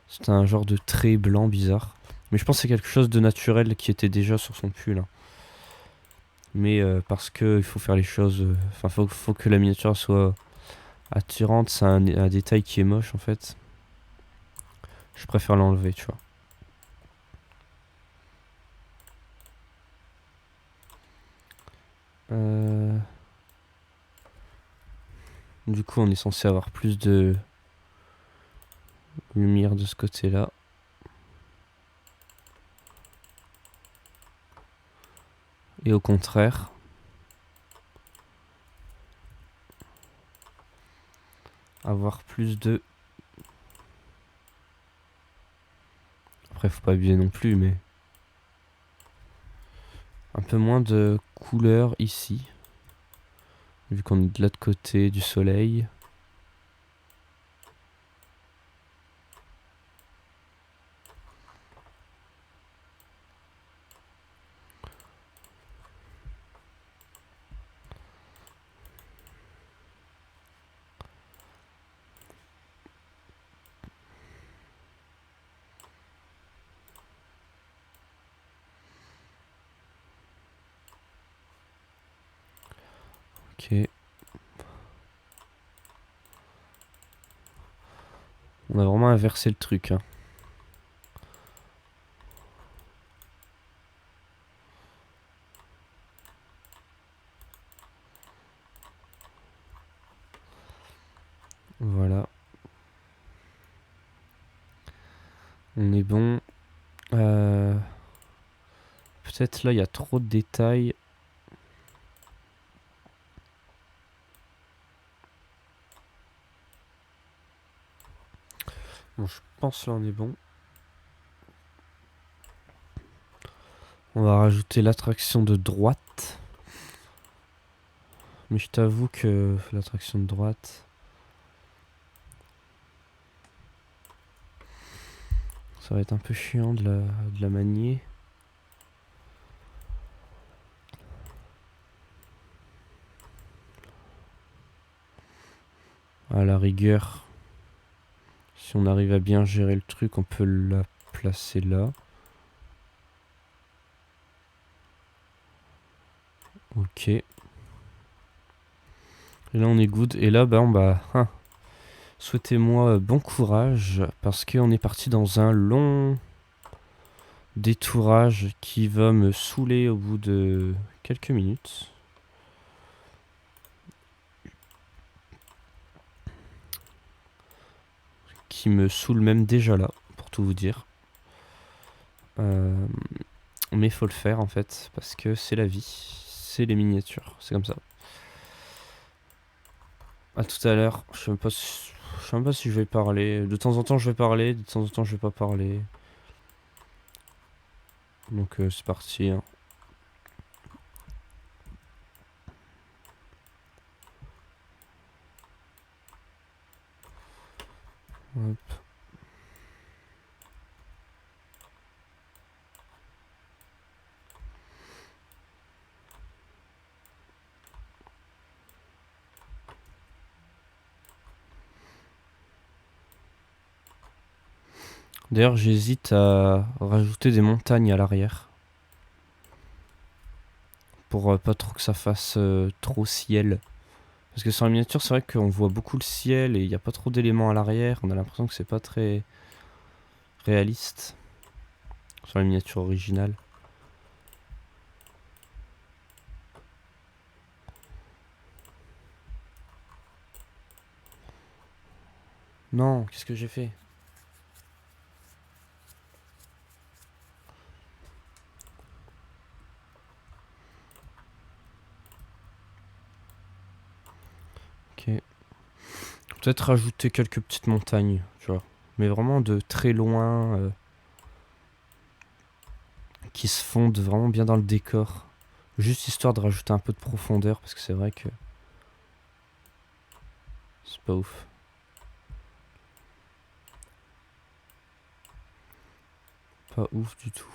C'est un genre de trait blanc bizarre. Mais je pense que c'est quelque chose de naturel qui était déjà sur son pull, hein. Mais parce que il faut faire les choses... Enfin, faut que la miniature soit attirante. C'est un détail qui est moche, en fait. Je préfère l'enlever, tu vois. Du coup, on est censé avoir plus de lumière de ce côté-là. Et au contraire, avoir plus de... Après, faut pas abuser non plus, mais... Un peu moins de couleur ici. Vu qu'on est de l'autre côté du soleil. Ok. On a vraiment inversé le truc, hein. Voilà. On est bon. Peut-être là, il y a trop de détails. Bon, je pense là, on est bon. On va rajouter l'attraction de droite. Mais je t'avoue que l'attraction de droite... Ça va être un peu chiant de la manier. À la rigueur, si on arrive à bien gérer le truc, on peut la placer là. Ok. Et là on est good. Et là souhaitez-moi bon courage parce qu'on est parti dans un long détourage qui va me saouler au bout de quelques minutes. Qui me saoule même déjà là, pour tout vous dire. Mais faut le faire en fait, parce que c'est la vie. C'est les miniatures, c'est comme ça. À tout à l'heure, je sais même pas si je vais parler. De temps en temps je vais parler, de temps en temps je vais pas parler. Donc c'est parti, hein. Hop. D'ailleurs j'hésite à rajouter des montagnes à l'arrière. Pour pas trop que ça fasse trop ciel. Parce que sur la miniature, c'est vrai qu'on voit beaucoup le ciel et il n'y a pas trop d'éléments à l'arrière. On a l'impression que c'est pas très réaliste sur la miniature originale. Non, qu'est-ce que j'ai fait? Ok. Peut-être rajouter quelques petites montagnes, tu vois. Mais vraiment de très loin, qui se fondent vraiment bien dans le décor. Juste histoire de rajouter un peu de profondeur, parce que c'est vrai que c'est pas ouf. Pas ouf du tout.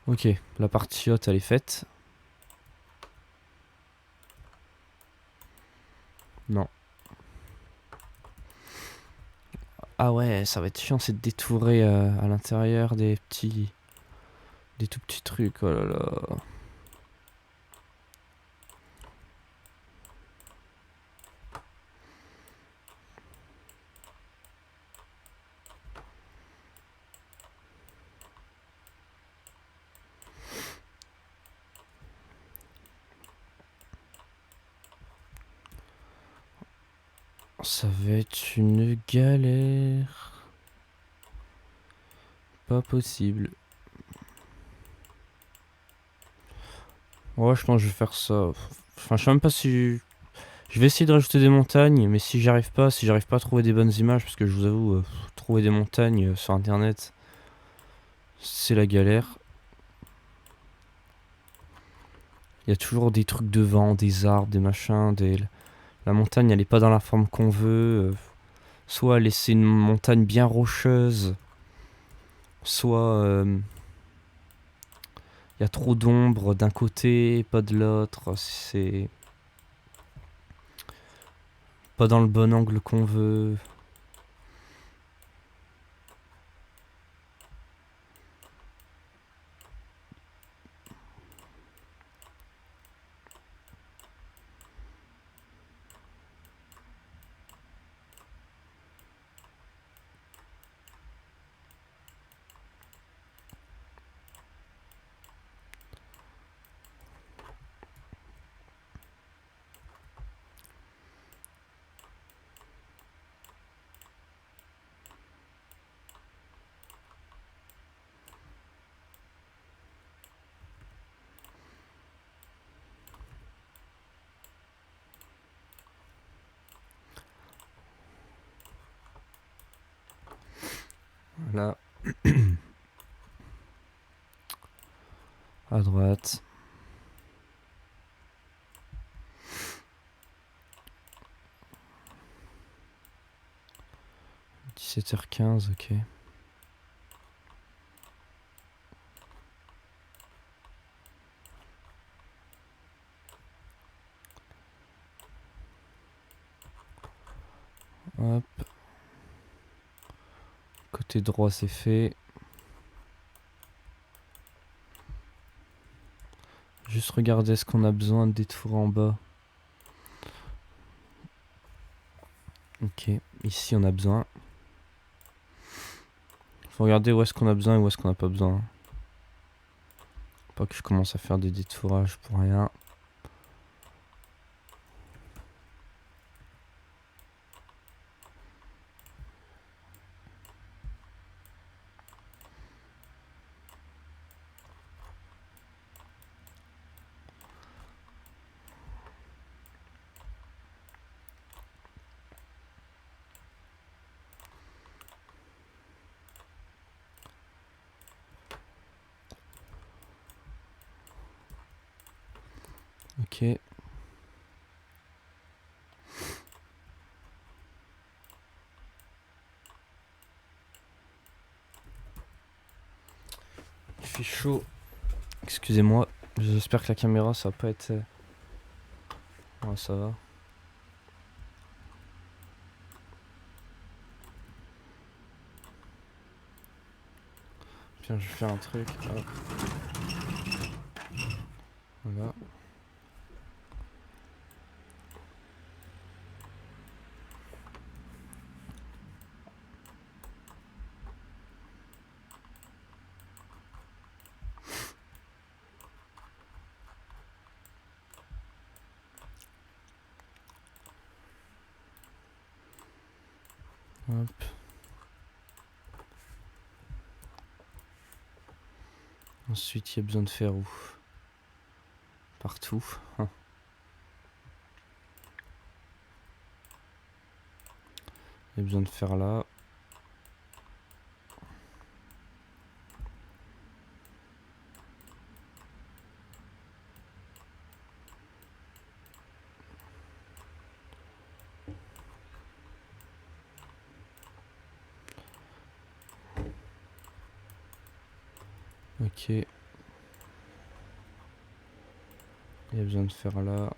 Ok, la partie haute elle est faite. Non. Ah ouais, ça va être chiant, c'est de détourer à l'intérieur des petits... Des tout petits trucs, oh là là. Ça va être une galère. Pas possible. Ouais, je pense que je vais faire ça. Enfin, je sais même pas si... Je vais essayer de rajouter des montagnes, mais si j'arrive pas à trouver des bonnes images, parce que je vous avoue, trouver des montagnes sur internet, c'est la galère. Il y a toujours des trucs devant, des arbres, des machins, des... La montagne, elle est pas dans la forme qu'on veut. Soit laisser une montagne bien rocheuse, soit il y a trop d'ombre d'un côté, pas de l'autre. C'est pas dans le bon angle qu'on veut. Là, à droite. 17h15, ok. Hop. Côté droit, c'est fait. Juste regarder ce qu'on a besoin de détourer en bas. Ok, ici on a besoin. Faut regarder où est-ce qu'on a besoin et où est-ce qu'on n'a pas besoin. Pas que je commence à faire des détourages pour rien. Ok. Il fait chaud. Excusez-moi, j'espère que la caméra ça va pas être... Ouais, ça va. Tiens, je vais faire un truc. Hop. Voilà. Hop. Ensuite, il y a besoin de faire où? Partout. Hein. Il y a besoin de faire là. Ok. Il y a besoin de faire là.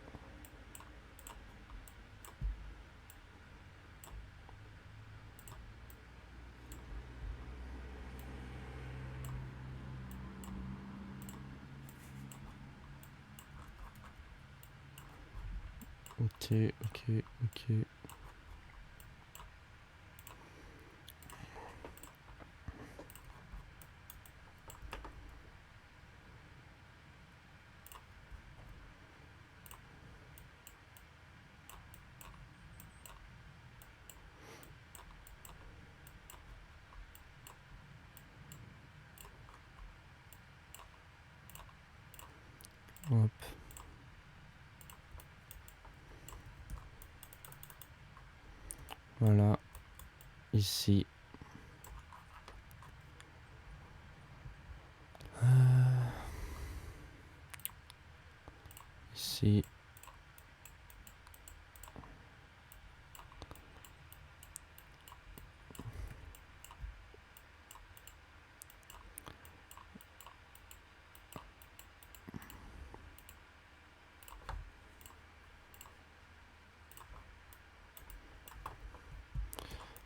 Ok, ok, ok. Hop. Voilà. Ici. Ici.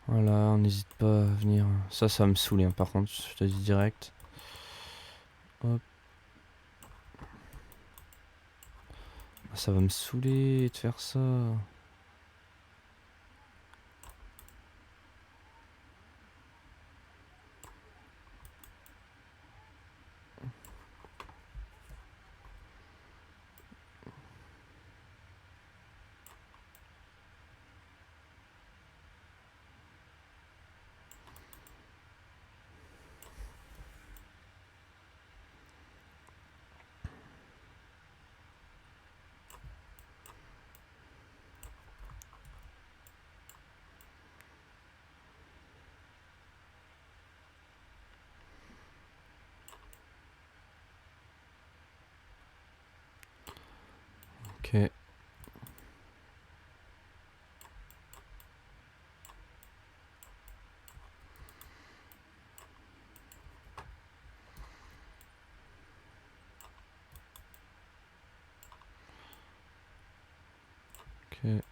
Voilà, on n'hésite pas à venir. Ça va me saouler, hein, par contre, je te dis direct. Hop. Ça va me saouler de faire ça. Ok. Ok.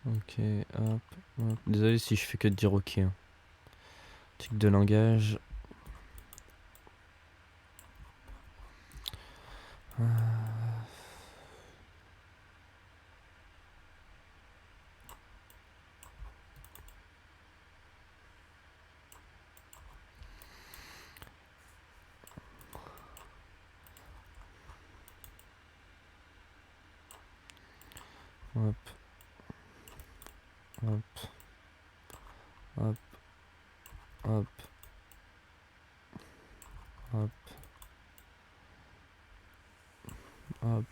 Ok, hop, hop. Désolé si je fais que de dire ok. Hein. Tic de langage. Hop, hop, hop, hop, hop, hop.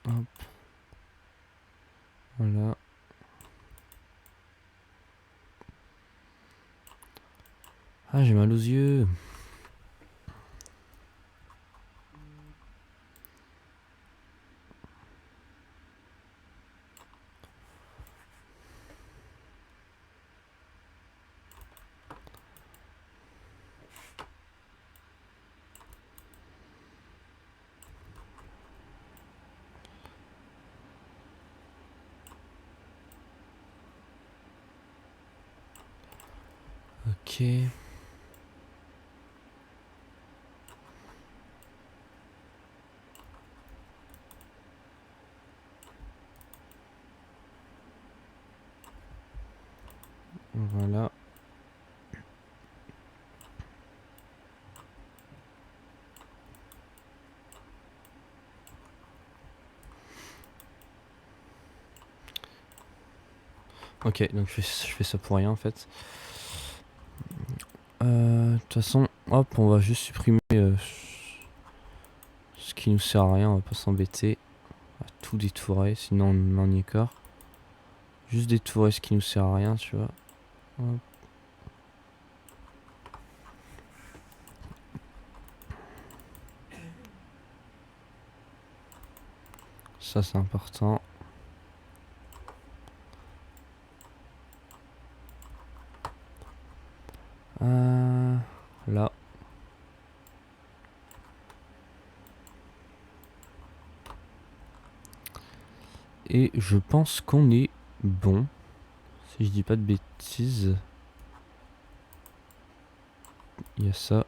Hop. Voilà. Ah, j'ai mal aux yeux. Ok. Voilà. Ok, donc je fais ça pour rien en fait. De toute façon, hop, on va juste supprimer ce qui nous sert à rien, on va pas s'embêter à tout détourer, sinon on en y est corps. Juste détourer ce qui nous sert à rien, tu vois. Hop. Ça c'est important. Là. Et je pense qu'on est bon. Si je dis pas de bêtises. Il y a ça.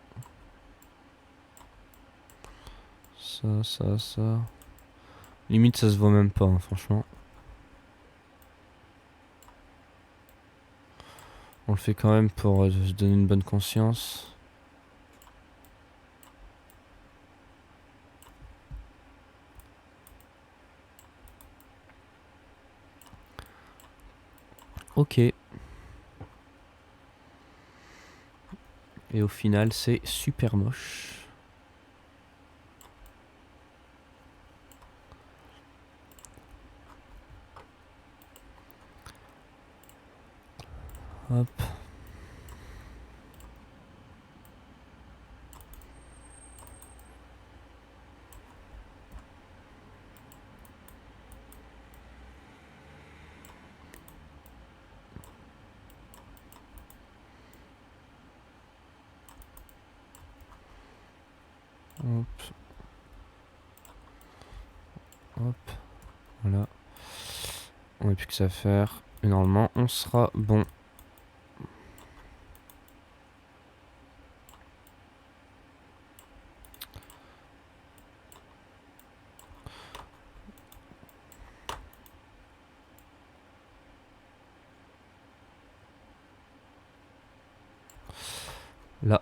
Ça. Limite ça se voit même pas, hein, franchement. On le fait quand même pour se donner une bonne conscience. Ok. Et au final c'est super moche. Hop. Hop. Hop. Voilà. On n'a plus que ça à faire. Et normalement on sera bon. Là.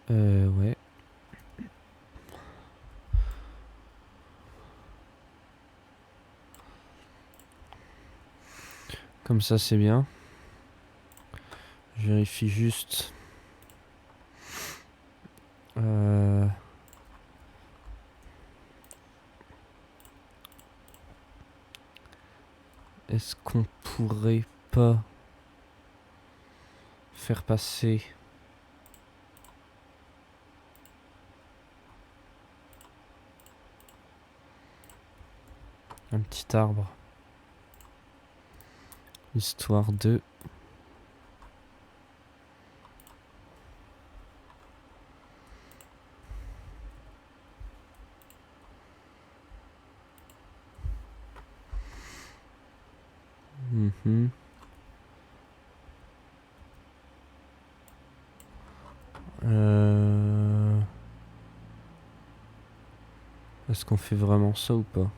Ouais. Comme ça c'est bien. Je vérifie juste. Est-ce qu'on pourrait pas faire passer un petit arbre, histoire de... Mhm. Est-ce qu'on fait vraiment ça ou pas?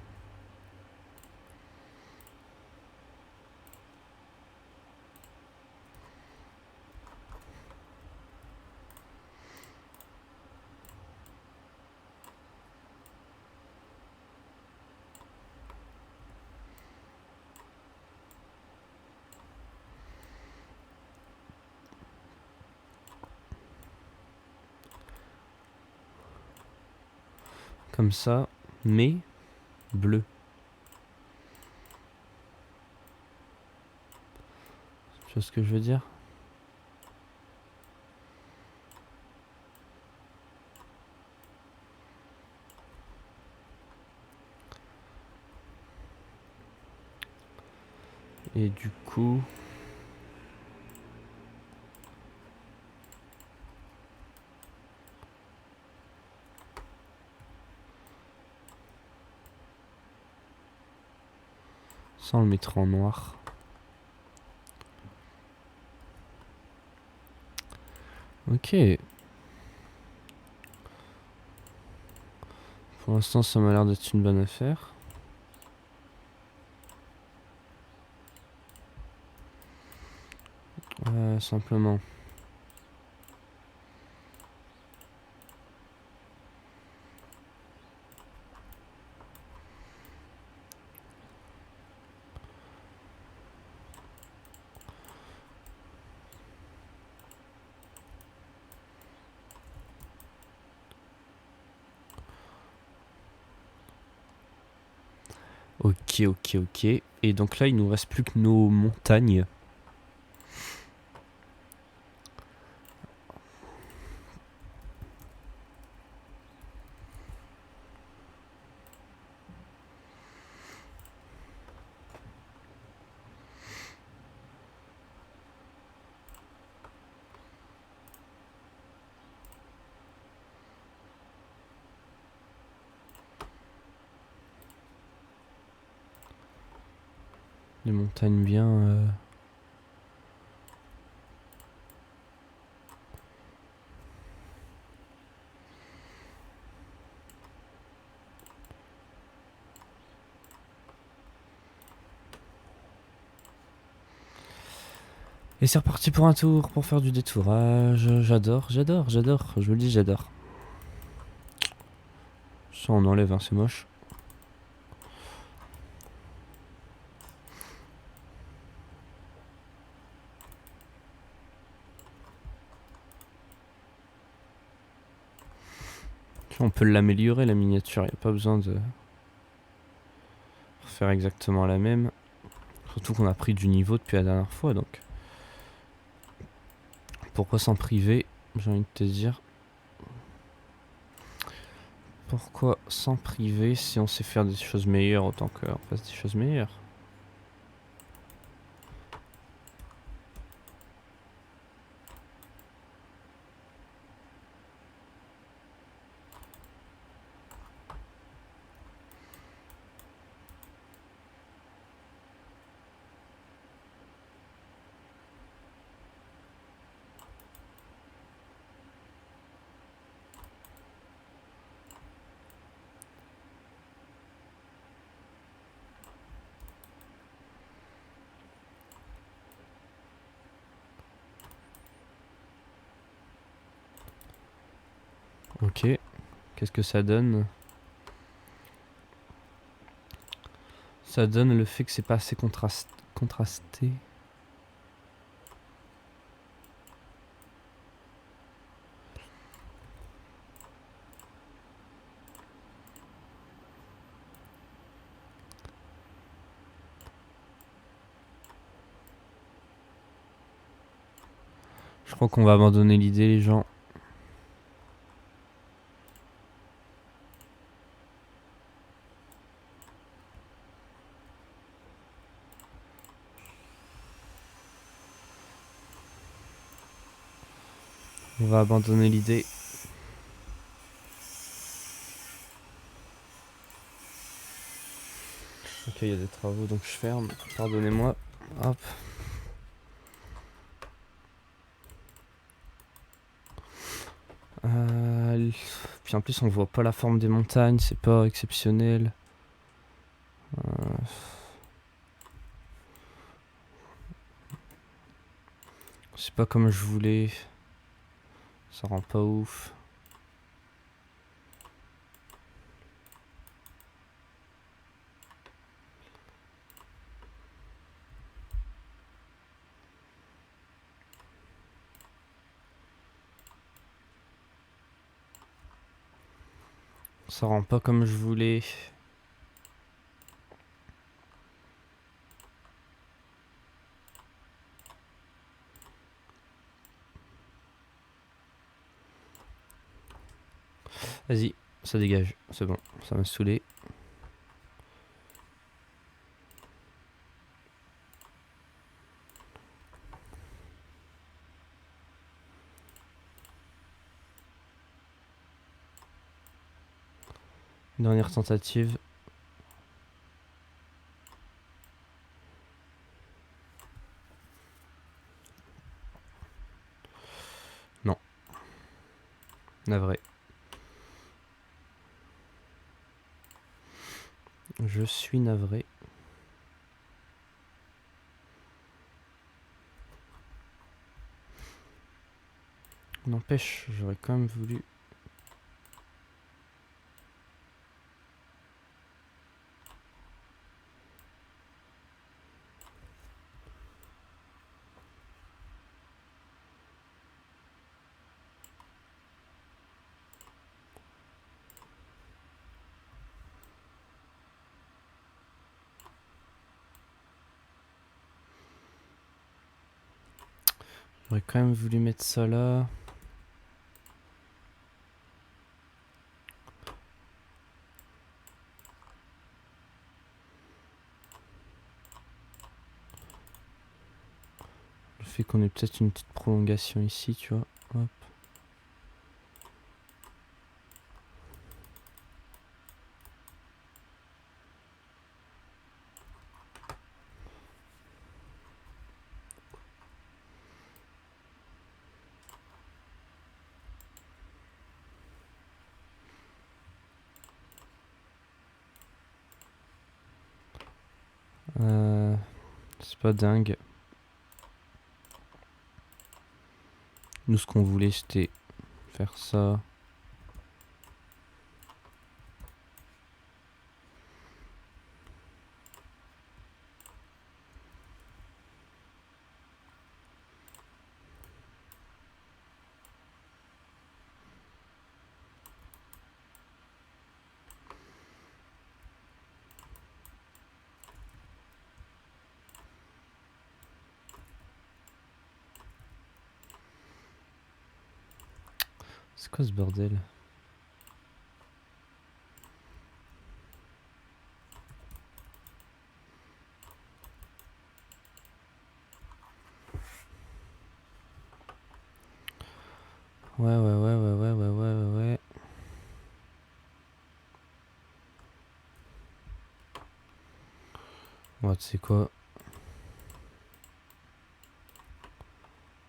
Comme ça, mais bleu. Tu vois ce que je veux dire? Et du coup... Ça, on le mettra en noir. Ok. Pour l'instant, ça m'a l'air d'être une bonne affaire. Simplement. Ok, ok, ok. Et donc là, il nous reste plus que nos montagnes. Des montagnes bien... Et c'est reparti pour un tour, pour faire du détourage. J'adore, j'adore, j'adore. Je vous le dis, j'adore. Ça, on enlève, hein, c'est moche. On peut l'améliorer, la miniature. Il n'y a pas besoin de faire exactement la même. Surtout qu'on a pris du niveau depuis la dernière fois, donc... Pourquoi s'en priver, j'ai envie de te dire. Pourquoi s'en priver si on sait faire des choses meilleures autant qu'on fasse des choses meilleures? Ok. Qu'est-ce que ça donne? Ça donne le fait que c'est pas assez contrasté. Je crois qu'on va abandonner l'idée, les gens. On va abandonner l'idée. Ok, il y a des travaux, donc je ferme. Pardonnez-moi. Hop. Puis en plus, on voit pas la forme des montagnes, c'est pas exceptionnel. C'est pas comme je voulais. Ça rend pas ouf. Ça rend pas comme je voulais. Vas-y, ça dégage. C'est bon, ça m'a saoulé. Dernière tentative. Non. Navré. Je suis navré. N'empêche, j'aurais quand même voulu... J'aurais quand même voulu mettre ça là. Le fait qu'on ait peut-être une petite prolongation ici, tu vois. Hop. C'est pas dingue. Nous, ce qu'on voulait, c'était faire ça. C'est quoi ce bordel? Ouais. Ouais, tu sais quoi?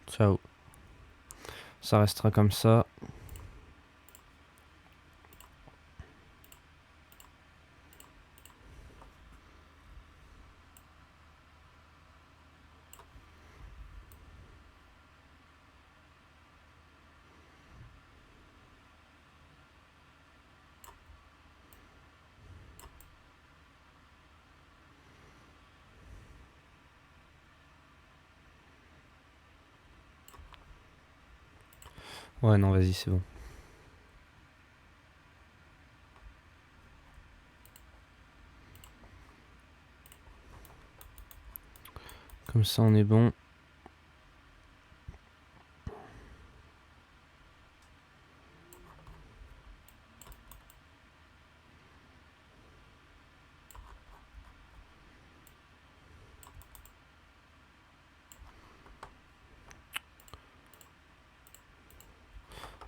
Ciao. Ça restera comme ça. Ouais, non, vas-y, c'est bon. Comme ça, on est bon.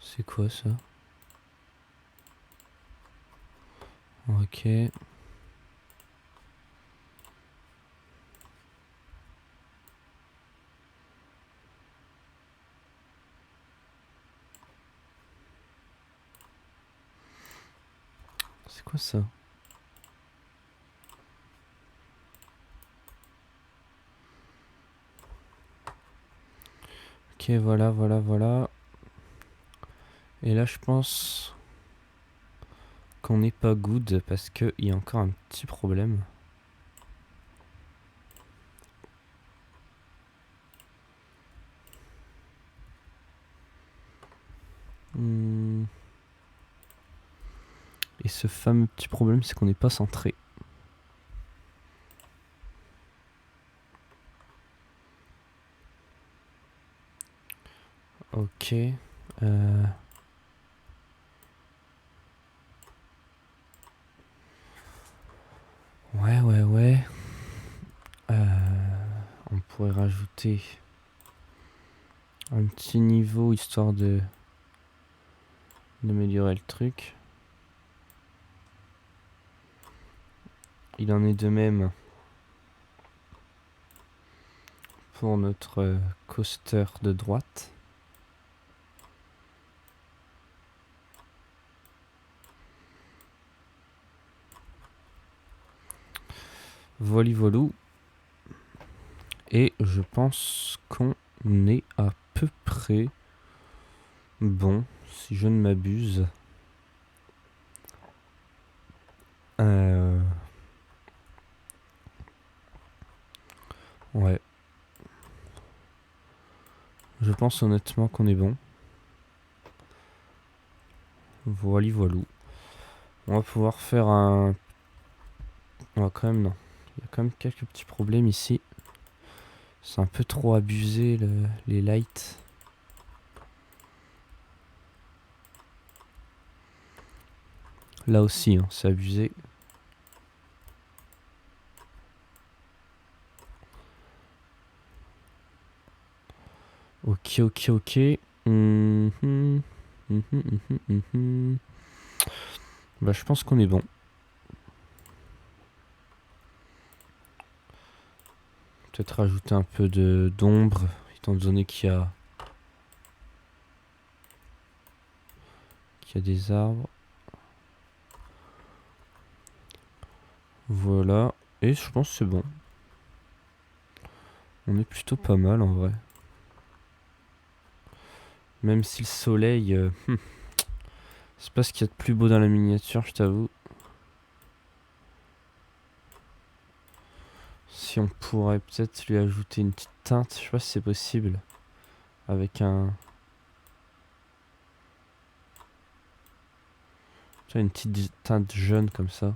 C'est quoi ça? Ok. C'est quoi ça? Ok, voilà. Et là, je pense qu'on n'est pas good parce qu'il y a encore un petit problème. Et ce fameux petit problème, c'est qu'on n'est pas centré. Ok. pourrais rajouter un petit niveau histoire d'améliorer le truc. Il en est de même pour notre coaster de droite. Voili voilou. Et je pense qu'on est à peu près bon, si je ne m'abuse. Ouais. Je pense honnêtement qu'on est bon. Voili voilou. On va pouvoir faire un... On va quand même... Non. Il y a quand même quelques petits problèmes ici. C'est un peu trop abusé les lights. Là aussi, hein, c'est abusé. Ok, ok, ok. Bah, je pense qu'on est bon. Peut-être rajouter un peu d'ombre, étant donné qu'il y a des arbres. Voilà. Et je pense que c'est bon. On est plutôt pas mal en vrai. Même si le soleil... c'est pas ce qu'il y a de plus beau dans la miniature, je t'avoue. Si on pourrait peut-être lui ajouter une petite teinte, je sais pas si c'est possible. Avec un... Tu vois, une petite teinte jaune comme ça.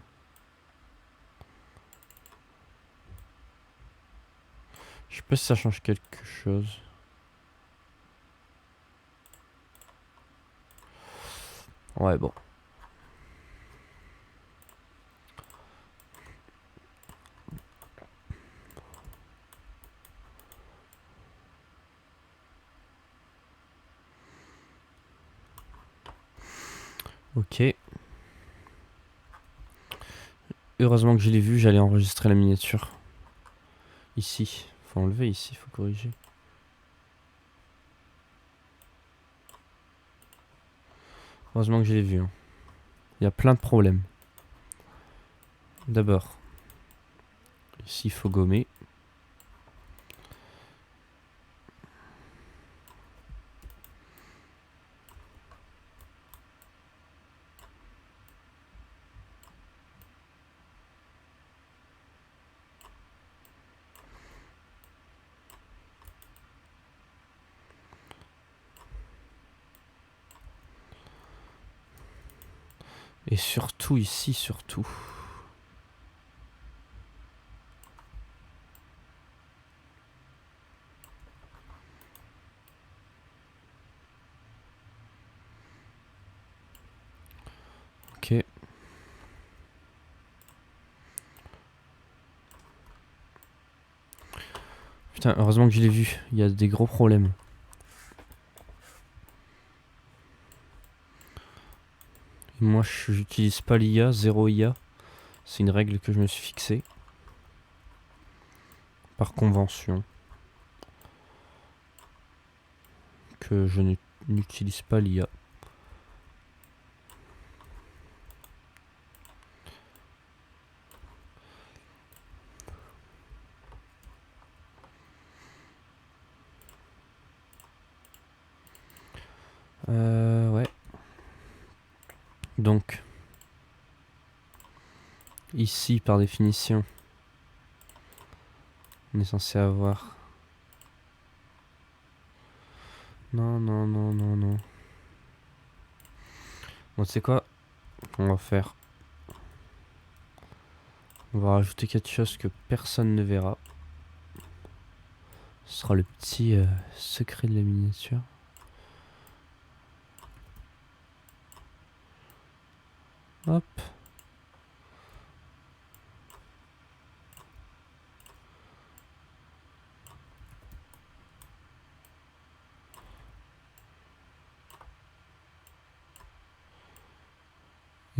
Je sais pas si ça change quelque chose. Ouais, bon. Ok. Heureusement que je l'ai vu, j'allais enregistrer la miniature. Ici. Faut enlever ici, faut corriger. Heureusement que je l'ai vu. Hein. Il y a plein de problèmes. D'abord, ici il faut gommer. Et surtout ici, surtout. Ok. Putain, heureusement que je l'ai vu. Il y a des gros problèmes. Et moi, j'utilise pas l'IA, zéro IA. C'est une règle que je me suis fixée. Par convention. Que je n'utilise pas l'IA. Ouais. Donc, ici, par définition, on est censé avoir... Non, non, non, non, non. Bon, tu sais quoi? On va faire... On va rajouter quelque chose que personne ne verra. Ce sera le petit secret de la miniature. Hop.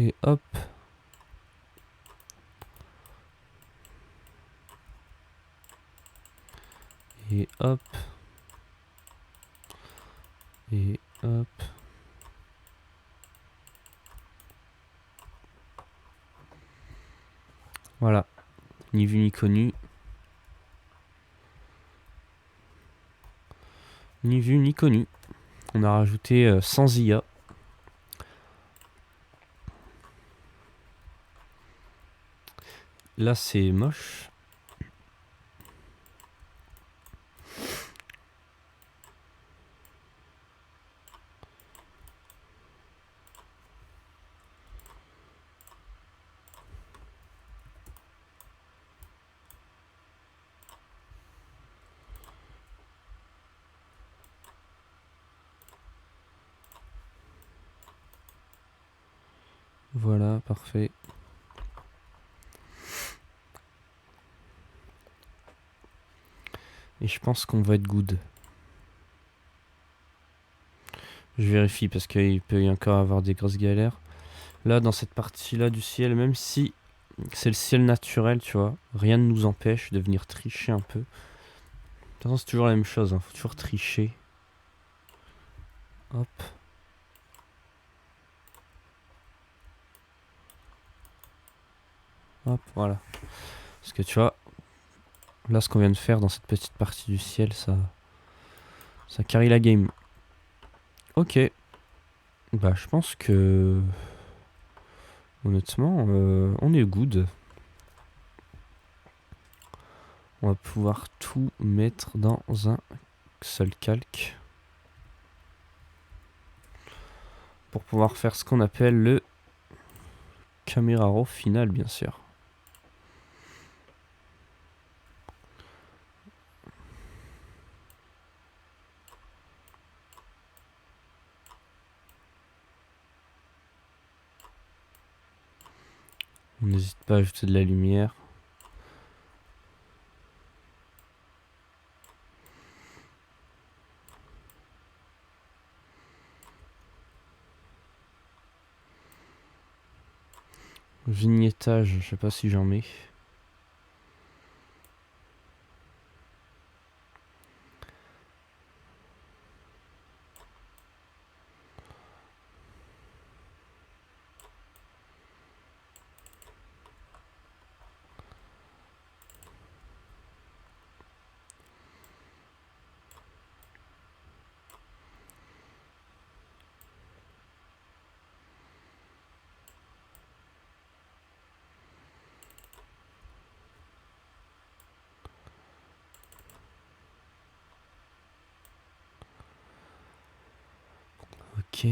Et hop. Et hop. Et hop. Voilà. Ni vu ni connu. Ni vu ni connu. On a rajouté sans IA. Là c'est moche. Voilà, parfait. Et je pense qu'on va être good. Je vérifie parce qu'il peut y encore avoir des grosses galères. Là, dans cette partie-là du ciel, même si c'est le ciel naturel, tu vois, rien ne nous empêche de venir tricher un peu. De toute façon, c'est toujours la même chose, hein, faut toujours tricher. Hop. Hop, voilà. Parce que tu vois, là, ce qu'on vient de faire dans cette petite partie du ciel, ça carry la game. Ok. Bah, je pense que... Honnêtement, on est good. On va pouvoir tout mettre dans un seul calque. Pour pouvoir faire ce qu'on appelle le caméra raw final, bien sûr. On n'hésite pas à ajouter de la lumière. Vignettage, je sais pas si j'en mets. Ok.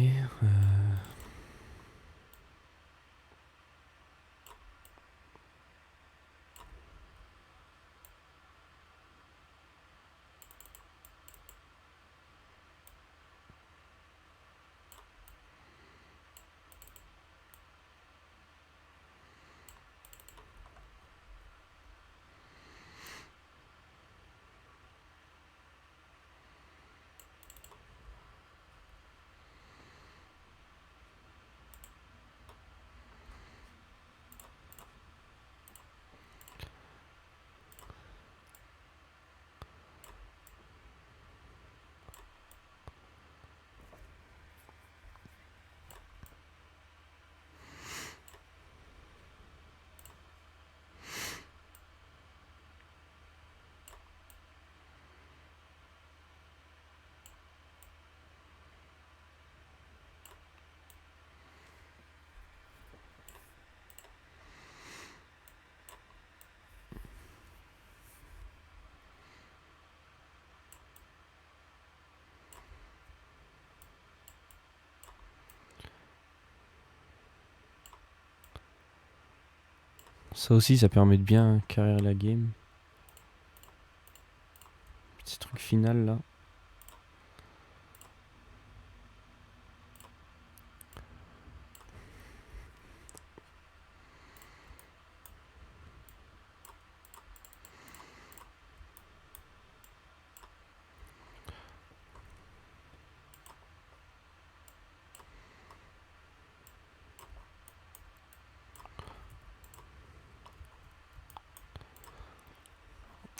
Ça aussi, ça permet de bien carrer la game. Petit truc final là.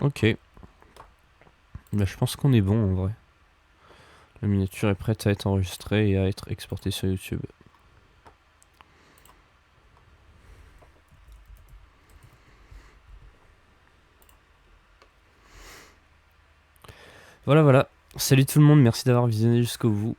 Ok. Bah, je pense qu'on est bon en vrai. La miniature est prête à être enregistrée et à être exportée sur YouTube. Voilà, voilà. Salut tout le monde, merci d'avoir visionné jusqu'au bout.